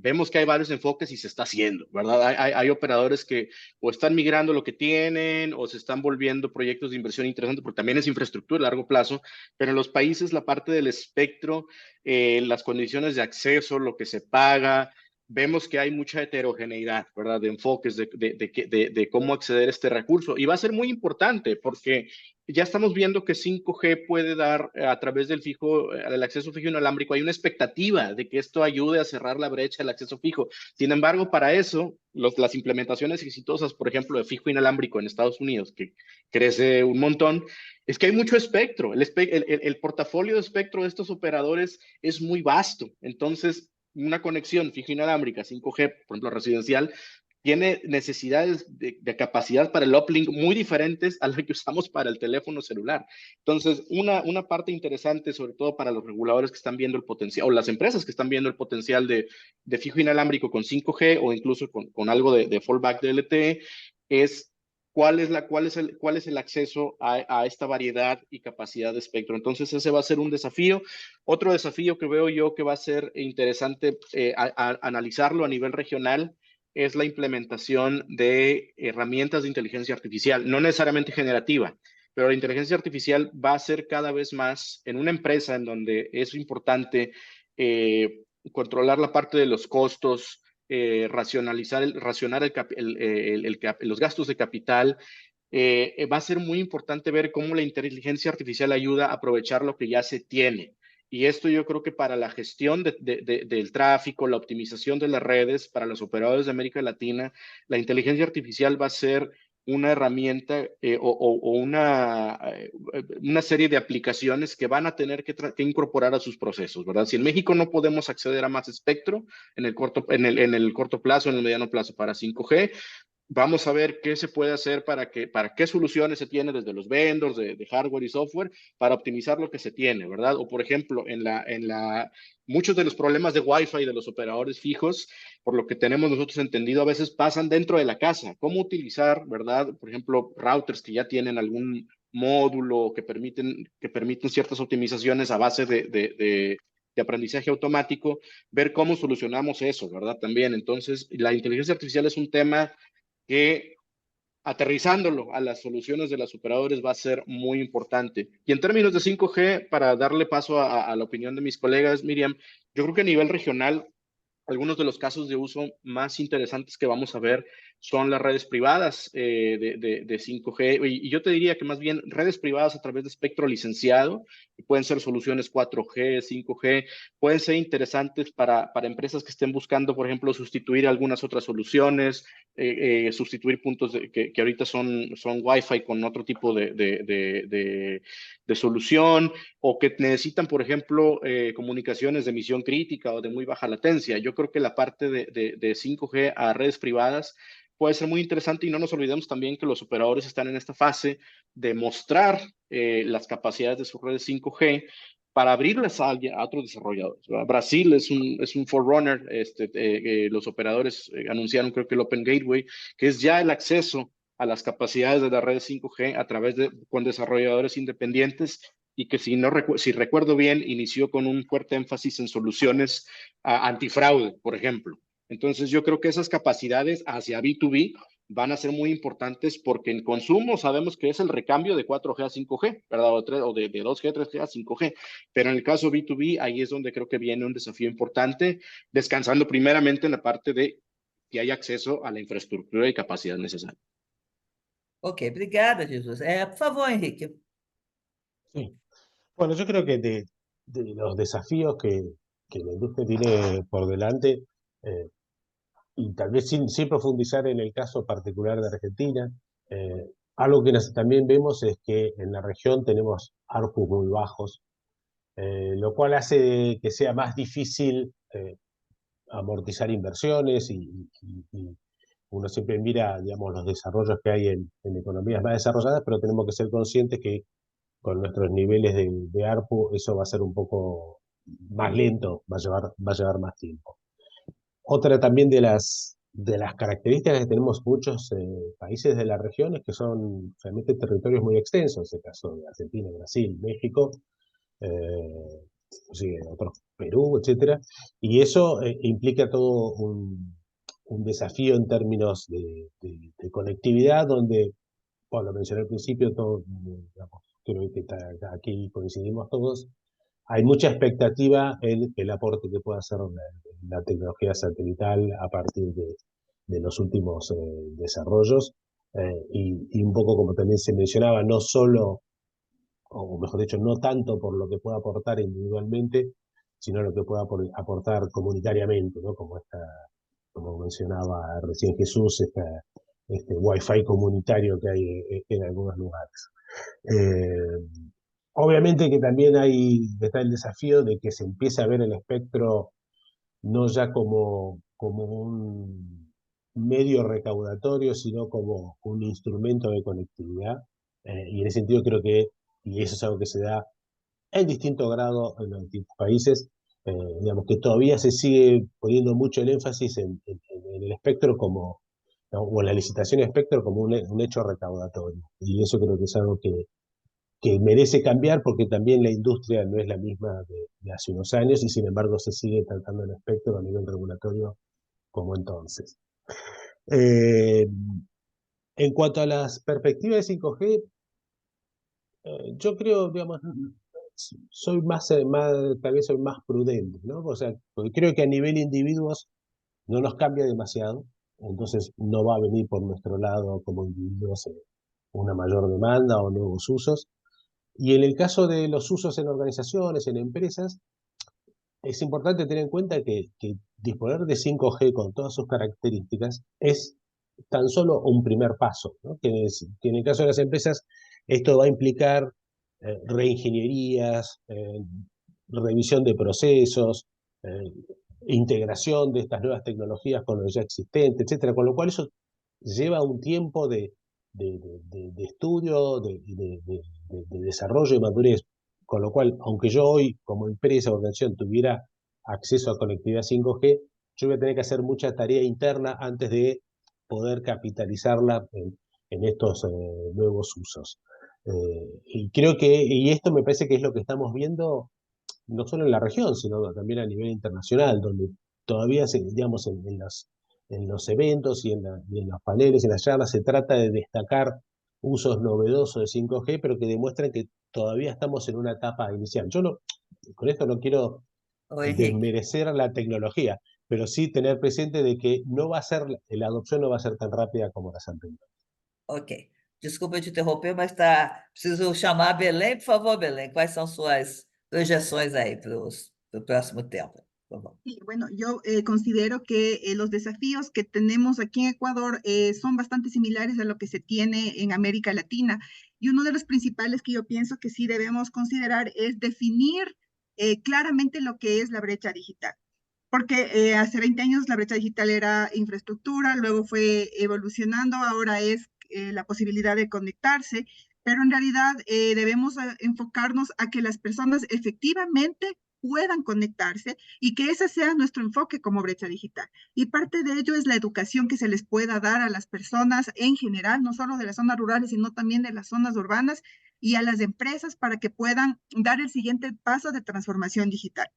Speaker 4: vemos que hay varios enfoques y se está haciendo, ¿verdad? Hay operadores que o están migrando lo que tienen o se están volviendo proyectos de inversión interesantes, porque también es infraestructura a largo plazo, pero en los países la parte del espectro, las condiciones de acceso, lo que se paga, vemos que hay mucha heterogeneidad, ¿verdad? De enfoques de cómo acceder a este recurso. Y va a ser muy importante porque ya estamos viendo que 5G puede dar a través del fijo, el acceso fijo inalámbrico. Hay una expectativa de que esto ayude a cerrar la brecha del acceso fijo. Sin embargo, para eso, las implementaciones exitosas, por ejemplo, de fijo inalámbrico en Estados Unidos, que crece un montón, es que hay mucho espectro. El portafolio de espectro de estos operadores es muy vasto. Entonces, una conexión fija inalámbrica 5G, por ejemplo, residencial, tiene necesidades de capacidad para el uplink muy diferentes a las que usamos para el teléfono celular. Entonces, una parte interesante, sobre todo para los reguladores que están viendo el potencial, o las empresas que están viendo el potencial de fijo inalámbrico con 5G o incluso con algo de fallback de LTE, es cuál es el acceso a esta variedad y capacidad de espectro. Entonces, ese va a ser un desafío. Otro desafío que veo yo que va a ser interesante analizarlo a nivel regional es la implementación de herramientas de inteligencia artificial, no necesariamente generativa, pero la inteligencia artificial va a ser cada vez más en una empresa en donde es importante controlar la parte de los costos, racionar los gastos de capital. Va a ser muy importante ver cómo la inteligencia artificial ayuda a aprovechar lo que ya se tiene. Y esto yo creo que para la gestión del tráfico, la optimización de las redes, para los operadores de América Latina, la inteligencia artificial va a ser una herramienta o una serie de aplicaciones que van a tener que incorporar a sus procesos, ¿verdad? Si en México no podemos acceder a más espectro en el corto plazo, en el mediano plazo para 5G, vamos a ver qué se puede hacer para qué soluciones se tiene desde los vendors de hardware y software para optimizar lo que se tiene, ¿verdad? O por ejemplo, muchos de los problemas de Wi-Fi de los operadores fijos, por lo que tenemos nosotros entendido, a veces pasan dentro de la casa. ¿Cómo utilizar, verdad? Por ejemplo, routers que ya tienen algún módulo que permiten ciertas optimizaciones a base de aprendizaje automático, ver cómo solucionamos eso, ¿verdad? También, entonces, la inteligencia artificial es un tema que aterrizándolo a las soluciones de los operadores va a ser muy importante. Y en términos de 5G, para darle paso a la opinión de mis colegas, Miriam, yo creo que a nivel regional algunos de los casos de uso más interesantes que vamos a ver son las redes privadas de 5G. Y yo te diría que más bien redes privadas a través de espectro licenciado, que pueden ser soluciones 4G, 5G, pueden ser interesantes para empresas que estén buscando, por ejemplo, sustituir algunas otras soluciones, sustituir puntos que ahorita son Wi-Fi con otro tipo de solución, o que necesitan, por ejemplo, comunicaciones de misión crítica o de muy baja latencia. Yo creo que la parte de 5G a redes privadas puede ser muy interesante y no nos olvidemos también que los operadores están en esta fase de mostrar las capacidades de sus redes 5G para abrirlas a otros desarrolladores, ¿verdad? Brasil es un forerunner, los operadores anunciaron creo que el Open Gateway, que es ya el acceso a las capacidades de la red 5G con desarrolladores independientes y que si recuerdo bien, inició con un fuerte énfasis en soluciones antifraude, por ejemplo. Entonces, yo creo que esas capacidades hacia B2B van a ser muy importantes porque en consumo sabemos que es el recambio de 4G a 5G, ¿verdad? O de 2G, 3G a 5G. Pero en el caso B2B, ahí es donde creo que viene un desafío importante, descansando primeramente en la parte de que haya acceso a la infraestructura y capacidad necesaria.
Speaker 1: Ok, obrigada, Jesus. Por favor, Henrique.
Speaker 3: Sí. Bueno, yo creo que de los desafíos que la industria tiene por delante, eh, y tal vez sin profundizar en el caso particular de Argentina, algo que también vemos es que en la región tenemos ARPU muy bajos, lo cual hace que sea más difícil amortizar inversiones y uno siempre mira, digamos, los desarrollos que hay en economías más desarrolladas, pero tenemos que ser conscientes que con nuestros niveles de ARPU eso va a ser un poco más lento, va a llevar más tiempo. Otra también de las características que tenemos muchos países de la región es que son realmente territorios muy extensos, en el caso de Argentina, Brasil, México, inclusive otros, Perú, etcétera, y eso implica todo un desafío en términos de conectividad, donde, bueno, lo mencioné al principio, todo, digamos, creo que aquí coincidimos todos, hay mucha expectativa en el aporte que pueda hacer la tecnología satelital a partir de los últimos desarrollos, y un poco como también se mencionaba, no solo, o mejor dicho, no tanto por lo que pueda aportar individualmente, sino lo que pueda aportar comunitariamente, ¿no? Como mencionaba recién Jesús, este Wi-Fi comunitario que hay en algunos lugares. Eh, Obviamente que también está el desafío de que se empiece a ver el espectro no ya como un medio recaudatorio, sino como un instrumento de conectividad. Y en ese sentido creo que, y eso es algo que se da en distinto grado en los distintos países, digamos que todavía se sigue poniendo mucho el énfasis en el espectro como, ¿no? O en la licitación de espectro como un hecho recaudatorio. Y eso creo que es algo que merece cambiar porque también la industria no es la misma de hace unos años y sin embargo se sigue tratando el espectro a nivel regulatorio como entonces. Eh, en cuanto a las perspectivas de 5G, yo creo, digamos, tal vez soy más prudente, ¿no? O sea, porque creo que a nivel individuos no nos cambia demasiado, entonces no va a venir por nuestro lado como individuos una mayor demanda o nuevos usos. Y en el caso de los usos en organizaciones, en empresas, es importante tener en cuenta que disponer de 5G con todas sus características es tan solo un primer paso, ¿no? Que en el caso de las empresas esto va a implicar reingenierías, revisión de procesos, integración de estas nuevas tecnologías con lo ya existente, etcétera, con lo cual eso lleva un tiempo de estudio, de desarrollo y madurez, con lo cual, aunque yo hoy como empresa o organización tuviera acceso a conectividad 5G, yo voy a tener que hacer mucha tarea interna antes de poder capitalizarla en estos nuevos usos. Y creo y esto me parece que es lo que estamos viendo no solo en la región, sino también a nivel internacional, donde todavía, digamos, en los eventos y en los paneles, en las charlas, se trata de destacar usos novedosos de 5G, pero que demuestran que todavía estamos en una etapa inicial. Yo no, con esto no quiero
Speaker 1: Ô, Henrique.
Speaker 3: desmerecer la tecnología, pero sí tener presente de que no va a ser, la adopción no va a ser tan rápida como las anteriores.
Speaker 1: Ok. Desculpa te interromper, mas preciso chamar a Belém, por favor, Belém. Quais são suas projeções aí para o próximo tempo? Por favor.
Speaker 2: Sí, bueno, yo considero que los desafíos que tenemos aquí en Ecuador son bastante similares a lo que se tiene en América Latina. Y uno de los principales que yo pienso que sí debemos considerar es definir claramente lo que es la brecha digital. Porque hace 20 años la brecha digital era infraestructura, luego fue evolucionando, ahora es la posibilidad de conectarse, pero en realidad debemos enfocarnos a que las personas efectivamente puedan conectarse y que ese sea nuestro enfoque como brecha digital. Y parte de ello es la educación que se les pueda dar a las personas en general, no solo de las zonas rurales, sino también de las zonas urbanas y a las empresas para que puedan dar el siguiente paso de transformación digital.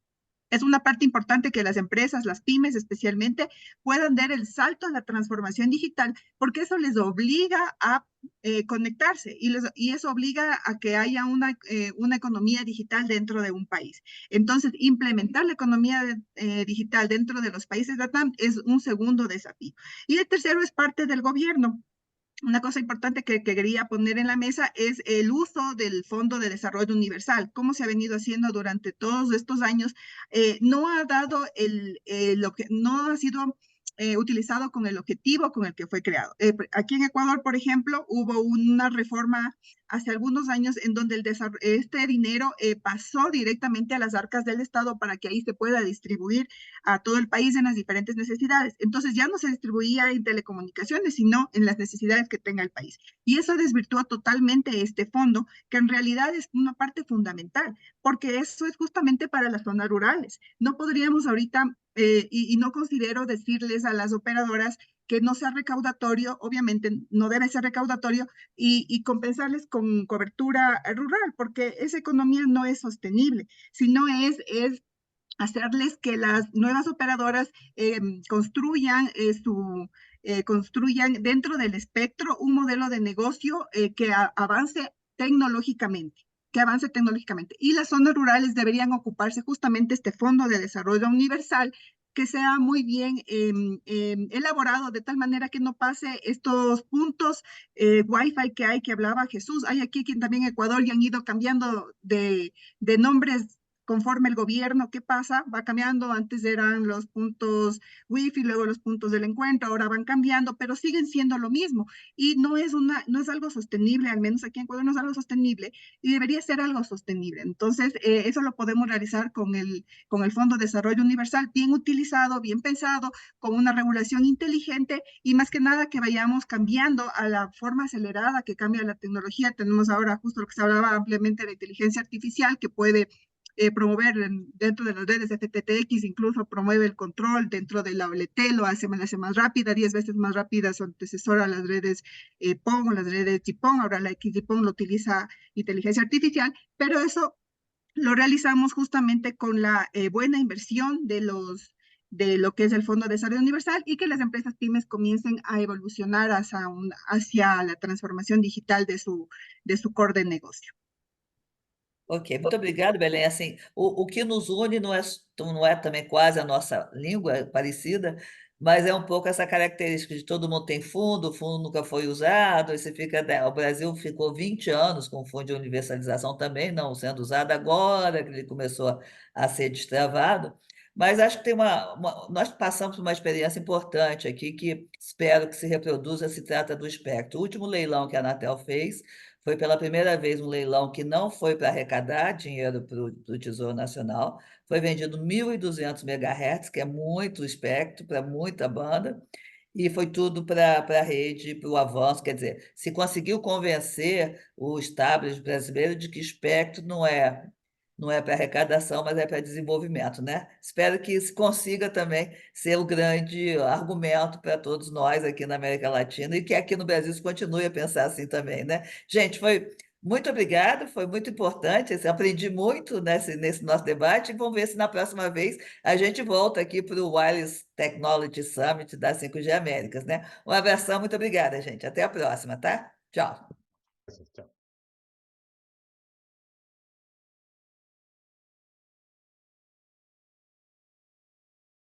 Speaker 2: Es una parte importante que las empresas, las pymes especialmente, puedan dar el salto a la transformación digital, porque eso les obliga a conectarse y eso obliga a que haya una economía digital dentro de un país. Entonces, implementar la economía digital dentro de los países LATAM es un segundo desafío. Y el tercero es parte del gobierno. Una cosa importante que quería poner en la mesa es el uso del Fondo de Desarrollo Universal. Cómo se ha venido haciendo durante todos estos años, no ha dado no ha sido utilizado con el objetivo con el que fue creado. Aquí en Ecuador, por ejemplo, hubo una reforma hace algunos años en donde este dinero pasó directamente a las arcas del Estado para que ahí se pueda distribuir a todo el país en las diferentes necesidades. Entonces ya no se distribuía en telecomunicaciones, sino en las necesidades que tenga el país. Y eso desvirtuó totalmente este fondo, que en realidad es una parte fundamental, porque eso es justamente para las zonas rurales. No podríamos ahorita, y no considero decirles a las operadoras que no sea recaudatorio, obviamente no debe ser recaudatorio, y compensarles con cobertura rural, porque esa economía no es sostenible, sino es hacerles que las nuevas operadoras construyan dentro del espectro un modelo de negocio que avance tecnológicamente Y las zonas rurales deberían ocuparse justamente este Fondo de Desarrollo Universal que sea muy bien elaborado de tal manera que no pase estos puntos Wi-Fi que hay, que hablaba Jesús. Hay aquí también en Ecuador y han ido cambiando de nombres conforme el gobierno, ¿qué pasa? Va cambiando, antes eran los puntos wifi, luego los puntos del encuentro, ahora van cambiando, pero siguen siendo lo mismo y no es algo sostenible, al menos aquí en Ecuador no es algo sostenible y debería ser algo sostenible. Entonces, eso lo podemos realizar con el Fondo de Desarrollo Universal, bien utilizado, bien pensado, con una regulación inteligente y más que nada que vayamos cambiando a la forma acelerada que cambia la tecnología. Tenemos ahora justo lo que se hablaba ampliamente de la inteligencia artificial que puede promover dentro de las redes FTTX, incluso promueve el control dentro de la OLT, lo hace más rápida, 10 veces más rápida su antecesora a las redes PON o las redes GPON, ahora la XGPON lo utiliza inteligencia artificial, pero eso lo realizamos justamente con la buena inversión de lo que es el Fondo de Desarrollo Universal y que las empresas pymes comiencen a evolucionar hacia la transformación digital de su core de negocio.
Speaker 1: Ok, muito obrigado, Belém. Assim, o que nos une não é também quase a nossa língua parecida, mas é um pouco essa característica de todo mundo tem fundo, o fundo nunca foi usado, o Brasil ficou 20 anos com o fundo de universalização também não sendo usado, agora que ele começou a ser destravado, Mas acho que tem nós passamos por uma experiência importante aqui que espero que se reproduza, se trata do espectro. O último leilão que a Anatel fez foi pela primeira vez um leilão que não foi para arrecadar dinheiro para o Tesouro Nacional, foi vendido 1.200 megahertz, que é muito espectro para muita banda, e foi tudo para a rede, para o avanço. Quer dizer, se conseguiu convencer o establishment brasileiro de que espectro não é para arrecadação, mas é para desenvolvimento, né? Espero que se consiga também ser o grande argumento para todos nós aqui na América Latina e que aqui no Brasil se continue a pensar assim também, né? Gente, foi muito obrigada, foi muito importante, assim, aprendi muito nesse nosso debate e vamos ver se na próxima vez a gente volta aqui para o Wireless Technology Summit da 5G Américas, né? Um abração, muito obrigada, gente. Até a próxima, tá? Tchau.
Speaker 3: Gracias, chao.